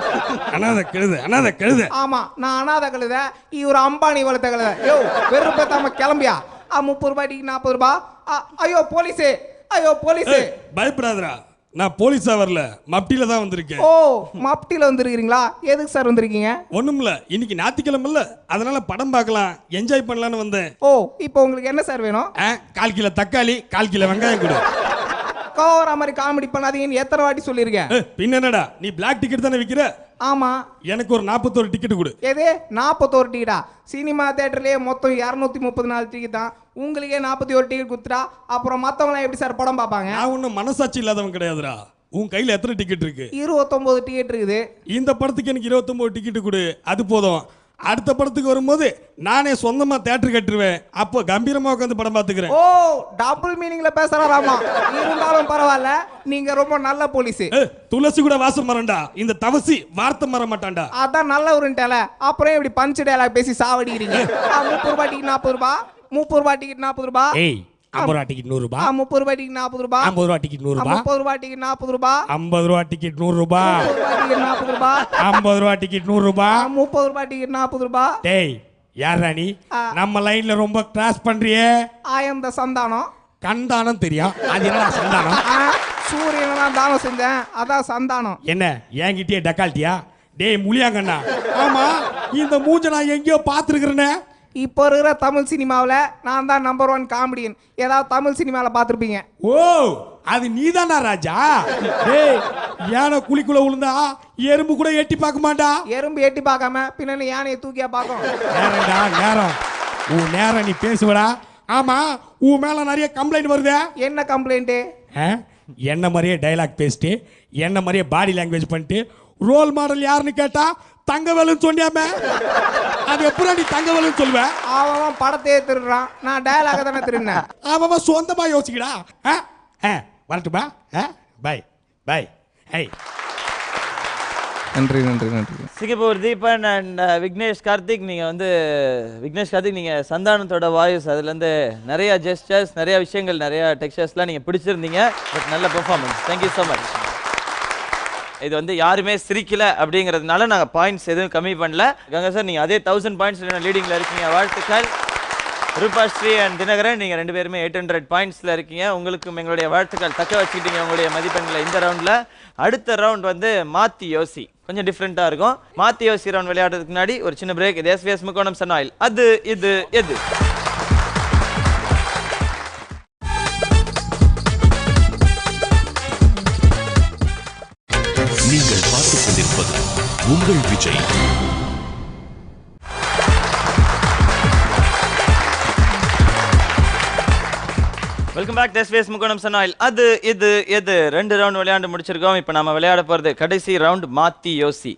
அனாத கழுத, அனாத கழுத. ஆமா, நான் அனாத கழுத, இவர் அம்பானி வளர்த்த கழுத. யோ வெறுப்பேத்தாம கிளம்பியா. 30 ரூபாய் டிக்கெட் 40 ரூபாய். ஐயோ போலீஸே, ஐயோ போலீஸே. பயப்படாதடா, நான் போலீஸா வரல, மப்டில தான் வந்திருக்கேன். ஓ மப்டில வந்திருக்கீங்களா? எதுக்கு சார் வந்திருக்கீங்க? ஒண்ணுமில்ல, இன்னைக்கு ஞாயிற்றுக்கிழமைல, அதனால படம் பார்க்கலாம், என்ஜாய் பண்ணலான்னு வந்தேன். ஓ இப்போ உங்களுக்கு என்ன சார் வேணும்? 1/4 கிலோ தக்காளி, 1/4 கிலோ வெங்காயம் கொடு. கோவரா மாதிரி காமெடி பண்ணாதீங்கன்னு எத்தனை வாட்டி சொல்லியிருக்கேன். பின்ன என்னடா, நீ பிளாக் டிக்கெட் தானே விற்கிற? ஆமா. எனக்கு ஒரு 41 டிக்கெட் கொடு. எது 41 டிக்கெட்டா? சினிமா தேட்டர்லயே மொத்தம் 234 டிக்கெட் தான். உங்களுக்கே 41 டிக்கெட் கொடுத்துட்டா அப்புறம் மற்றவங்களாம் எப்படி சார் படம் பார்ப்பாங்க? நான் ஒன்றும் மனசாட்சி இல்லாதவன் கிடையாதுடா. உன் கையில் எத்தனை டிக்கெட் இருக்கு? 29 டிக்கெட் இருக்குது. இந்த படத்துக்கு எனக்கு 29 டிக்கெட் கொடு, அது போதும். அடுத்த படத்துக்கு வரும்போது நானே சொந்தமா தியேட்டர் கட்டுருவேன். அப்போ கம்பீரமா உட்காந்து படம் பார்த்துக்கிறேன். ஓ டபுள் மீனிங்ல பேசுறாராமா. இருந்தாலும் பரவாயில்ல, நீங்க ரொம்ப நல்ல போலீஸ். துளசி கூட வாசம் மரண்டா, இந்த தவசி வார்த்தை மர மாட்டான்டா. அதான் நல்ல உருண்டல. அப்புறம் இப்படி பஞ்ச் டயலாக் பேசி சாவடிக்கிறீங்க. 30 ரூபாய் டிக்கெட் 40 ரூபாய், 30 ரூபாய் டிக்கெட் 40 ரூபாய். ஏய் 50 ரூபாய் டிக்கெட் 100 ரூபாய். 30 ரூபாய் டிக்கெட் 40 ரூபாய். 50 ரூபாய் டிக்கெட் 100 ரூபாய். 30 ரூபாய் டிக்கெட் 40 ரூபாய். 50 ரூபாய் டிக்கெட் 100 ரூபாய். 30 ரூபாய் டிக்கெட் 40 ரூபாய். 50 ரூபாய் டிக்கெட் 100 ரூபாய். 30 ரூபாய் டிக்கெட் 40 ரூபாய். டேய் யாரா நீ? நம்ம லைன்ல ரொம்ப கிராஸ் பண்றியே. ஆயம் த சந்தானம். கண்டானம் தெரியும், அது என்னடா சந்தானம்? சூரியனை தான் தானம் செஞ்சேன், அதான் சந்தானம். என்ன என்கிட்டயே டக்கால்ட்டியா? டேய் முழியாங்கண்ணா, ஆமா இந்த மூஞ்ச நான் எங்கேயோ பார்த்துருக்கிறேனே. இப்போ இருக்கிற தமிழ் சினிமாவில் நான் தான் நம்பர் 1 காமெடியன். ஏதாவது தமிழ் சினிமாவில் பார்த்துருப்பீங்க. ஓ அது நீதானா ராஜா? டேய் யானை குழிக்குள்ள விழுந்தா எறும்பு கூட எட்டி பார்க்க மாட்டா. எறும்பு எட்டி பார்க்காம பின்னாடி யானையை தூக்கியா பார்க்கும். நேரம்டா நேரம், உன் நேரம் நீ பேசுவடா. ஆமா உன் மேல நிறைய கம்ப்ளைண்ட் வருதே. என்ன கம்ப்ளைண்ட்டு? என்ன மாதிரியே டைலாக் பேசிட்டு, என்ன மாதிரியே பாடி லாங்குவேஜ் பண்ணிட்டு, ரோல் மாடல் யாருன்னு கேட்டா தங்கவேலுன்னு சொன்னியாமே. அது எப்படி நீ தங்கவேலுன்னு சொல்லுவ? அவன் படத்தையே திருடுறான், நான் டயலாக தானே திருடினேன். அவன் சொந்தமா யோசிக்கடா. வரட்டுமா? Bye bye. நன்றி நன்றி நன்றி. சிங்கப்பூர் தீபன் அண்ட் விக்னேஷ் கார்த்திக், நீங்கள் வந்து விக்னேஷ் கார்த்திக் நீங்கள் சந்தானத்தோட வாய்ஸ், அதுலேருந்து நிறைய ஜெஸ்டர்ஸ், நிறைய விஷயங்கள், நிறைய டெக்ஸ்டர்ஸ்லாம் நீங்கள் பிடிச்சிருந்தீங்க. பட் நல்ல பெர்ஃபார்மன்ஸ், தேங்க்யூ ஸோ மச். இது வந்து யாருமே சிரிக்கல அப்படிங்கிறதுனால நாங்கள் பாயிண்ட்ஸ் எதுவும் கம்மி பண்ணல. கங்கா சார் நீங்கள் அதே 1000 பாயிண்ட்ஸ் லீடிங்கில் இருக்கீங்க, வாழ்த்துக்கள். ரூபாஸ்ரீ அண்ட் தினகரன் நீங்கள் 2 பேருமே 800 பாயிண்ட்ஸில் இருக்கீங்க. உங்களுக்கும் எங்களுடைய வாழ்த்துக்கள். தக்க வச்சுக்கிட்டீங்க உங்களுடைய மதிப்பெண்களை இந்த ரவுண்டில். அடுத்த ரவுண்ட் வந்து மாத்தி யோசி, கொஞ்சம் டிஃப்ரெண்ட்டாக இருக்கும். மாத்தி யோசி ரவுண்ட் விளையாடுறதுக்கு முன்னாடி ஒரு சின்ன பிரேக். இது எஸ்விஎஸ் முக்கோணம் சன் ஆயில், அது இது எது. நீங்கள் பார்த்துக் கொண்டிருப்பது உங்கள் விஜய். வெல்கம் பேக் எஸ்விஎஸ் முக்கோணம் சன்னாயில் அது இது எது 2 ரவுண்ட் விளையாண்டு முடிச்சிருக்கோம். இப்போ நம்ம விளையாட போறது கடைசி ரவுண்ட் மாத்தி யோசி.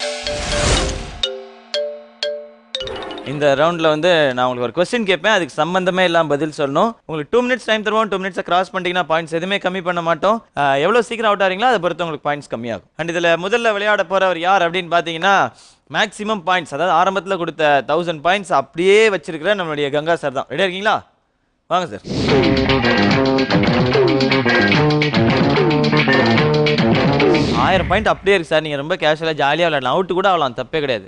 இந்த ரவுண்டில் வந்து நான் உங்களுக்கு ஒரு கொஸ்டின் கேட்பேன், அதுக்கு சம்பந்தமே இல்லாமல் பதில் சொல்லணும். உங்களுக்கு 2 மினிட்ஸ் டைம் தருவோம். 2 மினிட்ஸை கிராஸ் பண்ணிட்டீங்கன்னா பாயிண்ட்ஸ் எதுவுமே கம்மி பண்ண மாட்டோம். எவ்வளோ சீக்கிரம் அவுட் ஆகிறீங்களோ அதை பொறுத்து உங்களுக்கு பாயிண்ட்ஸ் கம்மியாகும். அண்ட் இதில் முதல்ல விளையாட போகிறவர் யார் அப்படின்னு பார்த்தீங்கன்னா மேக்ஸிமம் பாயிண்ட்ஸ், அதாவது ஆரம்பத்தில் கொடுத்த 1000 பாயிண்ட்ஸ் அப்படியே வச்சிருக்கிற நம்மளுடைய கங்கா சார் தான். ரெடியாக இருக்கீங்களா? வாங்க சார். 1000 பாயிண்ட் அப்படியே இருக்கு சார். நீங்கள் ரொம்ப கேஷுவலாக ஜாலியாக விளையாடலாம். அவுட்டு கூட ஆகலாம், தப்பே கிடையாது.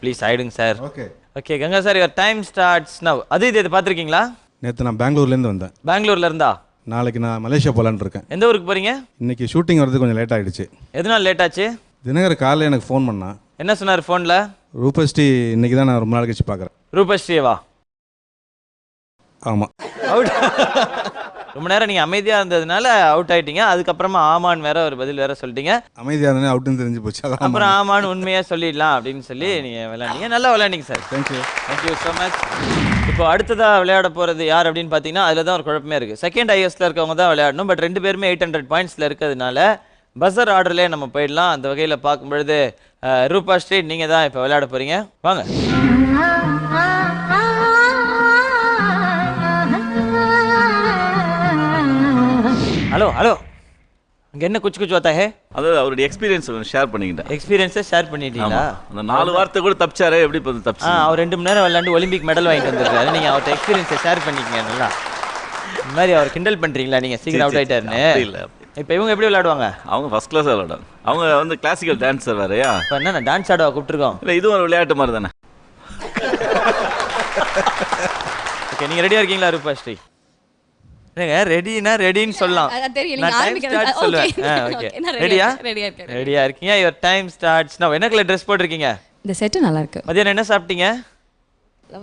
ப்ளீஸ் ஆயிடுங்க sir. Okay Ganga sir, your time starts now. அது இது பார்த்துருக்கீங்களா? நேற்று நான் பெங்களூர்லேருந்து வந்தேன். பெங்களூர்ல இருந்தா? நாளைக்கு நான் மலேசியா போகலான்னு இருக்கேன். எந்த ஊருக்கு போறீங்க? இன்னைக்கு ஷூட்டிங் வரது கொஞ்சம் லேட் ஆகிடுச்சு. எதனால லேட் ஆச்சு? தினகர் காலையில் எனக்கு ஃபோன் பண்ணான். என்ன சொன்னார் ஃபோனில்? ரூபஸ்ரீ இன்னைக்கு தான் நான் ரொம்ப நாள் கழிச்சு பார்க்குறேன். ரூபஸ்ரீவா? ஆமாம். அவுட். ரொம்ப நேரம் நீங்கள் அமைதியாக இருந்ததுனால அவுட் ஆகிட்டீங்க. அதுக்கப்புறமா ஆமான்னு வேற ஒரு பதில் வேற சொல்லிட்டீங்க. அமைதியாக இருந்தேன், அவுட்டுன்னு தெரிஞ்சு போச்சு. அப்புறம் ஆமான்னு உண்மையாக சொல்லிடலாம் அப்படின்னு சொல்லி நீங்கள் விளையாண்டீங்க. நல்லா விளையாண்டிங்க சார். Thank you so much. இப்போ அடுத்ததாக விளையாட போகிறது யார் அப்படின்னு பார்த்தீங்கன்னா அதில் தான் ஒரு குழப்பமே இருக்குது. செகண்ட் ஹையஸ்ட்டில் இருக்கவங்க தான் விளையாடணும். பட் 2 பேருமே 800 பாயிண்ட்ஸில் இருக்கிறதுனால பஸர் ஆர்டர்லேயே நம்ம போயிடலாம். அந்த வகையில் பார்க்கும்பொழுது ரூபா ஸ்ட்ரீட் நீங்கள் தான் இப்போ விளையாட போகிறீங்க. வாங்க. ஹலோ ஹலோ, அங்கே என்ன குச்சு குச்சு வாத்தா ஹே? அதாவது அவருடைய எக்ஸ்பீரியன்ஸ் ஷேர் பண்ணிக்கிட்டேன். எக்ஸ்பீரியன்ஸை ஷேர் பண்ணிட்டீங்களா? அந்த 4 வார்த்தை கூட தப்பிச்சாரு. எப்படி தப்பிச்சு? அவர் 2 மணி நேரம் விளையாண்டு ஒலிம்பிக் மெடல் வாங்கிட்டு வந்திருக்காரு. நீங்கள் அவர்கிட்ட எக்ஸ்பீரியன்ஸை ஷேர் பண்ணிக்கங்க. நல்லா இந்த மாதிரி அவர் கிண்டல் பண்ணுறீங்களா நீங்கள்? சீக்கிரம் அவுட் ஆகிட்டாருன்னு. இல்லை, இப்போ இவங்க எப்படி விளையாடுவாங்க? அவங்க ஃபர்ஸ்ட் கிளாஸ் விளையாடுவாங்க. அவங்க வந்து கிளாசிக்கல் டான்ஸர் வேறையா? இப்போ என்ன டான்ஸ் ஆடவா கூப்பிட்டுருக்கோம்? இல்லை, இதுவும் ஒரு விளையாட்டு மாதிரி தானே. ஓகே, நீங்கள் ரெடியாக இருக்கீங்களா ரூபா ஸ்ரீ? இல்லைங்க, ரெடினா ரெடின்னு சொல்லலாம். ரெடியா இருக்கீங்க? Your time starts now. என்ன கலர் ட்ரெஸ் போட்டிருக்கீங்க? இந்த செட் நல்லா இருக்கு. மதியானம் என்ன சாப்பிட்டீங்க?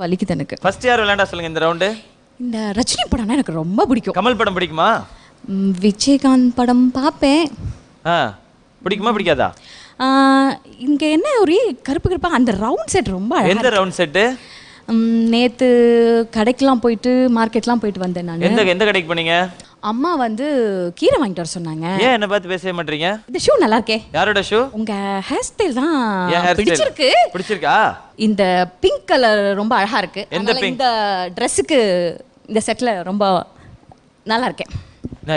வலிக்குது எனக்கு. ஃபர்ஸ்ட் யார் விளையாண்டா சொல்லுங்க இந்த ரவுண்டு. இந்த ரஜினி படம்னா எனக்கு ரொம்ப பிடிக்கும். கமல் படம் பிடிக்குமா? விஜயகாந்த் படம் பார்ப்பேன். பிடிக்குமா பிடிக்காதா? இங்கே என்ன ஒரே கருப்பு கருப்பாக அந்த ரவுண்ட் செட் ரொம்ப அழகா. எந்த ரவுண்ட் செட்டு? நேற்று கடைக்கெலாம் போயிட்டு மார்க்கெட்லாம் போயிட்டு வந்தேன் நான். எந்த கடைக்கு போனீங்க? அம்மா வந்து கீரை வாங்கிட்டு வர சொன்னாங்க. ஏன் என்ன பார்த்து பேசவே மாட்டீங்க? இந்த ஷூ நல்லா இருக்கே. யாரோட ஷூ? உங்க ஹேர் ஸ்டைல் தான் பிடிச்சிருக்கு. பிடிச்சிருக்கா? இந்த பிங்க் கலர் ரொம்ப அழகா இருக்கு. இந்த ட்ரெஸ்ஸுக்கு இந்த செட்ல ரொம்ப நல்லா இருக்கேன்.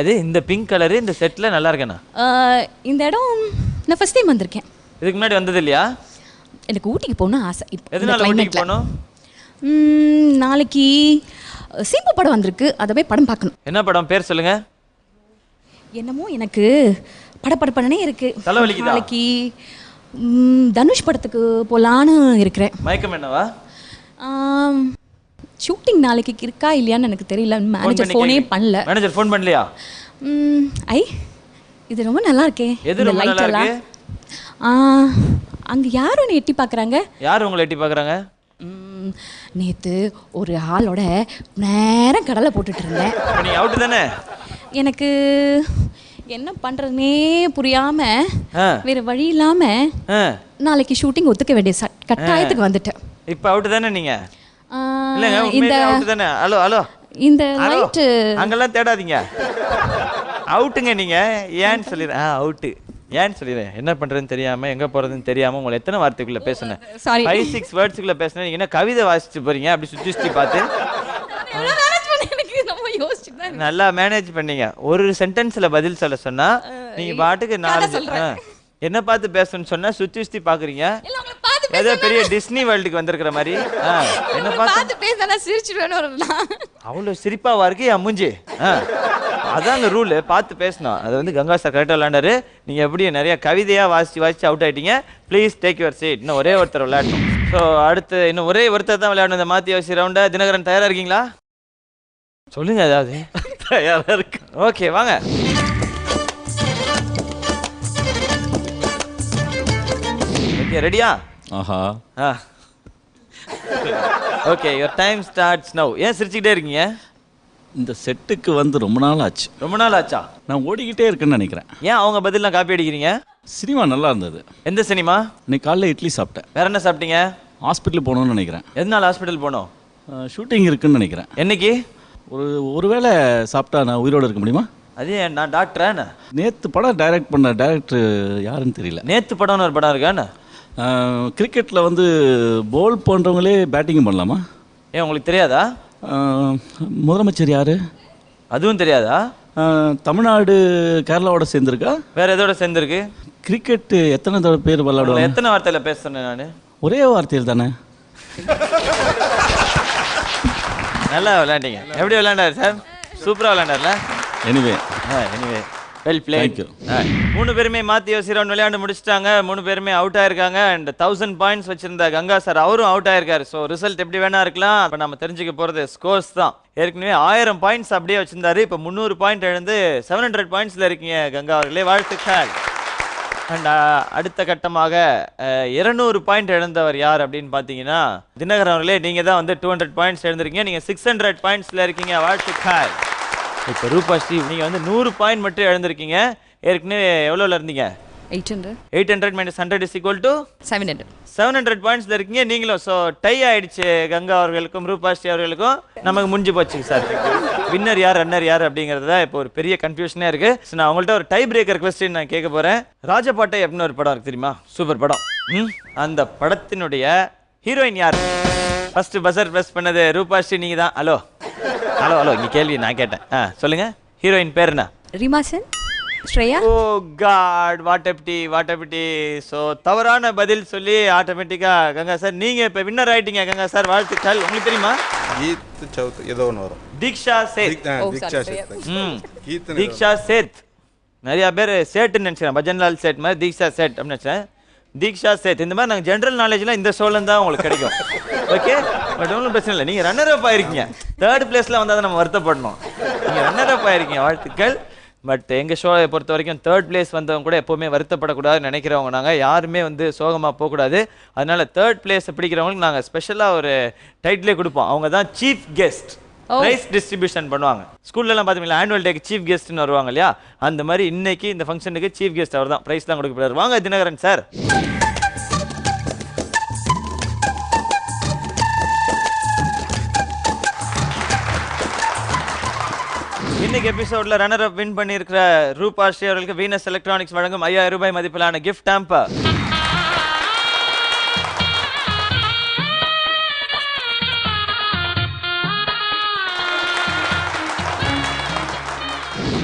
இது இந்த பிங்க் கலர் இந்த செட்ல நல்லா இருக்கேனா? இந்த இடம் நான் ஃபர்ஸ்ட் டைம் வந்திருக்கேன். இதுக்கு முன்னாடி வந்தது இல்லையா? எனக்கு ஊட்டிக்கு போகணும் ஆசை. எதனால ஊட்டிக்கு போகணும்? நாளைக்கு சீம்பு படம் வந்திருக்கு, அதை போய் படம் பார்க்கணும். என்ன படம் பேர் சொல்லுங்க? என்னமோ எனக்கு படப்படப்படனே இருக்கு. தலைவலிக்குதா? நாளைக்கு தனுஷ் படத்துக்கு போலான்னு இருக்கிறேன். மயக்கம் என்னவா? ஷூட்டிங் நாளைக்கு இருக்கா இல்லையான்னு எனக்கு தெரியல. மேனேஜர் ஃபோனே பண்ணல. மேனேஜர் ஃபோன் பண்ணலையா? இது ரொம்ப நல்லா இருக்கே. எது ரொம்ப நல்லா இருக்கு? அங்க யாரும் எட்டி பார்க்கறாங்க. யார் உங்களை எட்டி பார்க்கறாங்க? நேத்து ஒரு ஆளோட நேரம் கடலை போட்டுட்டு இருந்தேன். நீ அவுட் தானே? எனக்கு என்ன பண்றதுனே புரியாம வேற வழி இல்லாம நாளைக்கு ஷூட்டிங் ஒத்துக்க வேண்டிய கட்டாயத்துக்கு வந்துட்டேன். இப்போ அவுட் தானே நீங்க? இல்லங்க, உண்மையிலே அவுட் தானே? ஹலோ ஹலோ, இந்த லைட் அங்கெல்லாம் தேடாதீங்க. அவுட்டுங்க நீங்க. ஏன்னு சொல்லிடுறேன். அவுட்டு ஏன்னு சொல்லிடுறேன். என்ன பண்ணுறதுன்னு தெரியாமல் எங்கே போகிறதுன்னு தெரியாமல் உங்களை எத்தனை வார்த்தைக்குள்ளே பேசுனேன்? 5-6 வேர்ட்ஸுக்குள்ளே பேசுனேன். நீங்கள் என்ன கவிதை வாசிச்சு போகிறீங்க? அப்படி சுற்றி பார்த்து நல்லா மேனேஜ் பண்ணீங்க. ஒரு சென்டென்ஸில் பதில் சொல்ல சொன்னால் நீங்கள் பாட்டுக்கு 4 என்ன பார்த்து பேசணும்னு சொன்னால் சுற்றி பார்க்குறீங்க. ஏதோ பெரிய டிஸ்னி வேர்ல்டுக்கு வந்திருக்கிற மாதிரி. என்ன பார்த்து பேச சிரிச்சுடுவேன். அவ்வளோ சிரிப்பாவா இருக்கு என் மூஞ்சி. அதாங்க ரூலு, பார்த்து பேசணும். அது வந்து கங்கா சார் கரெக்டாக விளையாண்டாரு. நீங்கள் எப்படி நிறைய கவிதையாக வாசிச்சு அவுட் ஆகிட்டீங்க. Please take your seat. இன்னும் ஒரே ஒருத்தர் விளையாடணும். ஸோ அடுத்து இன்னும் ஒரே ஒருத்தர் தான் விளையாடணும் இந்த மாற்றி யோசி ரவுண்டை. தினகரன் தயாராக இருக்கீங்களா? சொல்லுங்க ஏதாவது. தயாராக இருக்கு. ஓகே வாங்க. ஓகே ரெடியா? ஆஹா. Okay, your time starts now. ஏன் சிரிச்சுக்கிட்டே இருக்கீங்க? இந்த செட்டுக்கு வந்து ரொம்ப நாள் ஆச்சு. ரொம்ப நாள் ஆச்சா? நான் ஓடிக்கிட்டே இருக்குன்னு நினைக்கிறேன். ஏன் அவங்க பதிலாம் காப்பி அடிக்கிறீங்க? சினிமா நல்லா இருந்தது. எந்த சினிமா? இன்னைக்கு காலைல இட்லி சாப்பிட்டேன். வேற என்ன சாப்பிட்டீங்க? ஹாஸ்பிட்டல் போகணும்னு நினைக்கிறேன். எதனால ஹாஸ்பிட்டல் போகணும்? ஷூட்டிங் இருக்குன்னு நினைக்கிறேன். என்னைக்கு? ஒருவேளை சாப்பிட்டா நான் உயிரோடு இருக்க முடியுமா? அதே நான் டாக்டராண்ணா. நேற்று படம் டைரக்ட் பண்ண டைரக்டர் யாருன்னு தெரியல. நேற்று படம்னு ஒரு படம் இருக்காண்ணா. கிரிக்கெட்டில் வந்து போல் பண்ணுறவங்களே பேட்டிங் பண்ணலாமா? ஏன் உங்களுக்கு தெரியாதா? முதலமைச்சர் யார்? அதுவும் தெரியாதா? தமிழ்நாடு கேரளாவோட சேர்ந்துருக்கா? வேற எதோட சேர்ந்துருக்கு? கிரிக்கெட்டு எத்தனை தடவை பேர் விளையாடுவாங்க? எத்தனை வார்த்தையில் பேசுறேன் நான்? ஒரே வார்த்தையில் தானே. நல்லா விளையாண்டீங்க. எப்படி விளையாண்டாரு சார்? சூப்பராக விளையாண்டார்ல. Anyway well play. தேங்க்யூ. 3 பேருமே மாற்றி யோசிக்கிறவன் விளையாண்டு முடிச்சிட்டாங்க. 3 பேருமே அவுட் ஆயிருக்காங்க. அண்ட் 1000 பாயிண்ட்ஸ் வச்சிருந்த கங்கா சார் அவரும் அவுட் ஆயிருக்காரு. ஸோ ரிசல்ட் எப்படி வேணா இருக்கலாம். இப்போ நம்ம தெரிஞ்சுக்க போகிறது ஸ்கோர்ஸ் தான். ஏற்கனவே 1000 பாயிண்ட்ஸ் அப்படியே வச்சிருந்தாரு. இப்போ 300 பாயிண்ட் எழுந்து 700 பாயிண்ட்ஸில் இருக்கீங்க கங்கா அவர்களே, வாழ்த்துக்கள். அண்ட் அடுத்த கட்டமாக 200 பாயிண்ட் இழந்தவர் யார் அப்படின்னு பார்த்தீங்கன்னா தினகரன் அவர்களே, நீங்கள் தான் வந்து 200 பாயிண்ட்ஸ் எழுந்திருக்கீங்க. நீங்கள் 600 பாயிண்ட்ஸில் இருக்கீங்க, வாழ்த்துக்கள். இப்போ ரூபாஸ்ரீ நீங்கள் வந்து 100 பாயிண்ட் மட்டும் எழுந்திருக்கீங்க. ஏற்கனவே எவ்வளோவில் இருந்தீங்க? 800. 800 minus 100 is equal to 700. 700 பாயிண்ட்ஸில் இருக்கீங்க நீங்களும். ஸோ டை ஆயிடுச்சு கங்கா அவர்களுக்கும் ரூபாஸ்ரீ அவர்களுக்கும். நமக்கு முடிஞ்சு போச்சுங்க சார். வின்னர் யார் ரன்னர் யார் அப்படிங்கிறது தான் இப்போ ஒரு பெரிய கன்ஃபியூஷனே இருக்கு. ஸோ நான் உங்கள்கிட்ட ஒரு டை பிரேக்கர் கொஸ்டின் நான் கேட்க போகிறேன். ராஜபாட்டை அப்படின்னு ஒரு படம் இருக்கு தெரியுமா? சூப்பர் படம். அந்த படத்தினுடைய ஹீரோயின் யார்? ஃபர்ஸ்ட் பஸர் ப்ரெஸ் பண்ணது ரூபாஸ்ரீ நீங்கள் தான். ஹலோ ஹலோ ஹலோ இங்கே கேள்வி நான் கேட்டேன். சொல்லுங்க, ஹீரோயின் பேர் என்ன? ரீமா சென், ஸ்ரேயா. ஓ காட், வாட் எப்டி. ஸோ தவறான பதில் சொல்லி ஆட்டோமேட்டிக்காக கங்கா சார் நீங்கள் இப்போ வின்னர் ஆயிட்டீங்க கங்கா சார், வாழ்த்துக்கள். உங்களுக்கு தெரியுமா? கீத் சவுத் ஏதோ ஒன்று வரும். தீக்ஷா சேத். தீக்ஷா சேத். நிறையா பேர் சேட்டுன்னு நினச்சிக்கிறேன், பஜன்லால் சேட் மாதிரி தீக்ஷா சேட் அப்படின்னு நினச்சேன். தீக்ஷா சேத். இந்த மாதிரி நாங்கள் ஜென்ரல் நாலேஜ்லாம் இந்த ஷோலேருந்து தான் உங்களுக்கு கிடைக்கும். ஓகே, பட் ஒன்றும் பிரச்சனை இல்லை. நீங்கள் ரன்னர் அப் ஆயிருக்கீங்க. 3rd பிளேஸில் வந்தால் தான் நம்ம வருத்தப்படணும். நீங்கள் ரன்னர் அப் ஆயிருக்கீங்க, வாழ்த்துக்கள். பட் எங்கள் ஷோவை பொறுத்த வரைக்கும் 3rd பிளேஸ் வந்தவங்க கூட எப்போவுமே வருத்தப்படக்கூடாதுன்னு நினைக்கிறவங்க நாங்கள். யாருமே வந்து சோகமாக போகக்கூடாது. அதனால 3rd பிளேஸை பிடிக்கிறவங்களுக்கு நாங்கள் ஸ்பெஷலாக ஒரு டைட்டிலே கொடுப்போம். அவங்க தான் சீஃப் கெஸ்ட். ப்ரைஸ் டிஸ்ட்ரிபியூஷன் பண்ணுவாங்க. ஸ்கூல்லலாம் பார்த்தீங்களா, ஆனுவல் டேக்கு சீஃப் கெஸ்ட்னு வருவாங்க இல்லையா? அந்த மாதிரி இன்னைக்கு இந்த ஃபங்க்ஷனுக்கு சீஃப் கெஸ்ட் அவர் தான். ப்ரைஸ்லாம் கொடுக்கப்படுறாரு. வாங்க தினகரன் சார். இன்னைக்கு எபிசோட்ல ரன்னர் அப் வின் பண்ணியிருக்கிற ரூபாஸ்ரீ அவர்களுக்கு வீனஸ் எலக்ட்ரானிக்ஸ் வழங்கும் 5000 ரூபாய் மதிப்பிலான கிஃப்ட் ஹாம்பர்.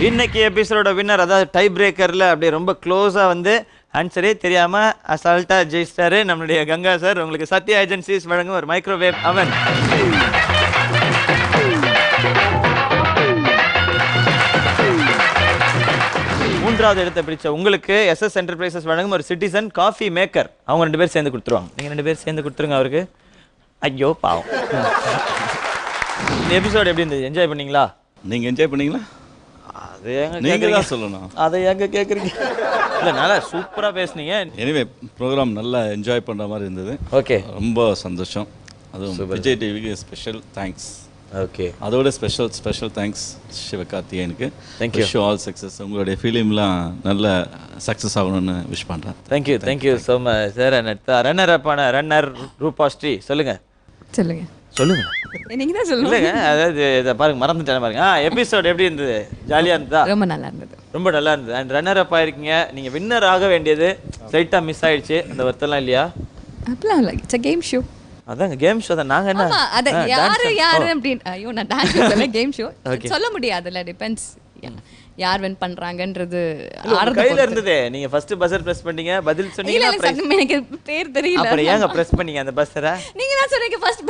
இன்னைக்கு எபிசோட வின்னர், அதாவது டை பிரேக்கர்ல அப்படியே ரொம்ப க்ளோஸா வந்து ஆன்சரே தெரியாம அசால்ட்டா ஜெயிச்சிட்டாரு நம்மளுடைய கங்கா சார். உங்களுக்கு சத்யா ஏஜென்சிஸ் வழங்கும் ஒரு மைக்ரோவேவ் அவன். மூன்றாவது இடத்தை பிடிச்ச உங்களுக்கு SS என்டர்பிரைசஸ் வழங்கும் ஒரு சிட்டிசன் காஃபி மேக்கர். அவங்க 2 பேர் சேர்ந்து கொடுத்துருவாங்க. நீங்கள் 2 பேர் சேர்ந்து கொடுத்துருங்க அவருக்கு. ஐயோ பாவம். இந்த எபிசோட் எப்படி இருந்தது? என்ஜாய் பண்ணீங்களா? நீங்கள் என்ஜாய் பண்ணீங்களா? அது எங்க நீங்கள் தான் சொல்லணும். அதை எங்க கேட்குறீங்க? இல்லை, நல்லா சூப்பராக பேசுனீங்க. எனிவே ப்ரோக்ராம் நல்லா என்ஜாய் பண்ணுற மாதிரி இருந்தது. ஓகே, ரொம்ப சந்தோஷம். அதுவும் விஜய் டிவிக்கு ஸ்பெஷல் தேங்க்ஸ். ஓகே, அதோட ஸ்பெஷல் தேங்க்ஸ் சிவகார்த்திகேயனுக்கு. தேங்க்யூ. Wish all success. உங்களுடைய ஃபிலிம்லாம் நல்ல சக்ஸஸ் ஆகணும்னு விஷ் பண்ணுறேன். Thank you so much sir. Runner அப்பான ரன்னர் ரூபாஸ்ரீ சொல்லுங்க. சொல்லுங்க. நீங்க தான் சொல்லுங்க. இல்லைங்க, அதாவது இதை பாருங்க, மறந்துட்டேன் பாருங்க. எபிசோட் எப்படி இருந்தது? ஜாலியாக இருந்ததா? ரொம்ப நல்லா இருந்தது. ரொம்ப நல்லா இருந்தது. அண்ட் ரன்னர் அப் ஆயிருக்கீங்க. நீங்கள் வின்னர் ஆக வேண்டியது ஸ்லைட்டாக மிஸ் ஆயிடுச்சு. அந்த வருத்தம்லாம் இல்லையா? அப்படிலாம் இல்லை, இட்ஸ் a கேம் ஷோ. அதாங்க கேம் ஷோ தான். நாங்கள் என்ன அத யாரு அப்படின்னு ஐயோ நான் டான்ஸ் சொல்ல கேம் ஷோ சொல்ல முடியாதுல்ல. டிபெண்ட்ஸ் யார் வின் பண்றாங்கன்றது கையில இருந்ததே. நீங்க ஃபர்ஸ்ட் பஸர் பிரஸ் பண்ணீங்க, பதில் சொன்னீங்க. எனக்கு பேர் தெரியல. அப்புறம் ஏங்க பிரஸ் பண்ணீங்க அந்த பஸரை? நீங்க தான் சொன்னீங்க ஃபர்ஸ்ட்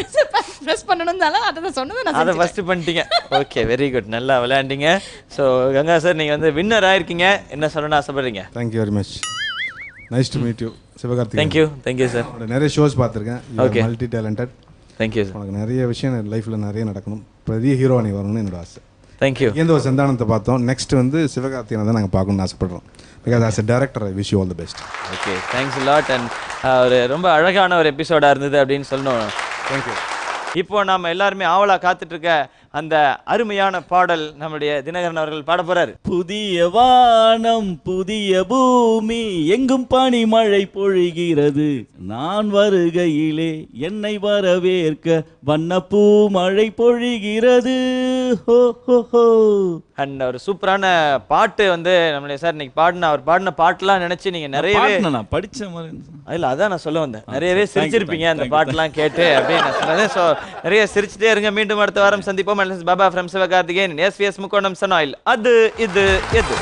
பிரஸ் பண்ணணும்னால அத சொன்னது நான் அத ஃபர்ஸ்ட் பண்ணிட்டீங்க. ஓகே, வெரி குட், நல்லா விளையாண்டீங்க. ஸோ கங்கா சார், நீங்க வந்து வின்னர் ஆயிருக்கீங்க. என்ன சொல்லணும்னு ஆசைப்படுறீங்க? Thank you very much. Nice to meet you Sivakarthikeyan. Thank you sir. நிறைய ஷோஸ் பார்த்துருக்கேன். Okay, multi talented. Thank you sir. உனக்கு நிறைய விஷயம் லைஃப்பில் நிறைய நடக்கணும். பெரிய ஹீரோ நீ வரணும்னு என்னோட ஆசை. தேங்க்யூ. எந்த ஒரு சந்தானத்தை பார்த்தோம். நெக்ஸ்ட் வந்து சிவகார்த்திகேயனை தான் நாங்கள் பார்க்கணும்னு ஆசைப்படுறோம். Because as a director I wish you all the best. Okay, thanks a lot. And ஒரு ரொம்ப அழகான ஒரு எபிசோடாக இருந்தது அப்படின்னு சொல்லணும். தேங்க்யூ. இப்போ நம்ம எல்லாருமே ஆவலாக காத்துட்டு இருக்க அந்த அருமையான பாடல் நம்முடைய தினகரன் அவர்கள் பாட போறாரு. புதிய வானம் புதிய பூமி எங்கும் பனி மழை பொழிகிறது, நான் வருகையிலே என்னை வரவேற்க வண்ணப்பூ மழை பொழிகிறது. ஹோ ஹோ ஹோ. அண்ட் ஒரு சூப்பரான பாட்டு வந்து நம்மளுடைய சார் இன்னைக்கு அவர் பாடின பாட்டுலாம் நினைச்சு நீங்க நிறையவே படிச்ச மாதிரி இல்ல, அதான் நான் சொல்ல வந்தேன். நிறையவே சிரிச்சிருப்பீங்க அந்த பாட்டுலாம் கேட்டு அப்படின்னு நான் சொன்னேன். ஸோ நிறைய சிரிச்சுட்டே இருங்க. மீண்டும் அடுத்த வாரம் சந்திப்போம். பாபா ஃப்ரம் சிவகார்த்திகேயன், SVS முக்கோணம் சன் ஆயில். அது இது எது.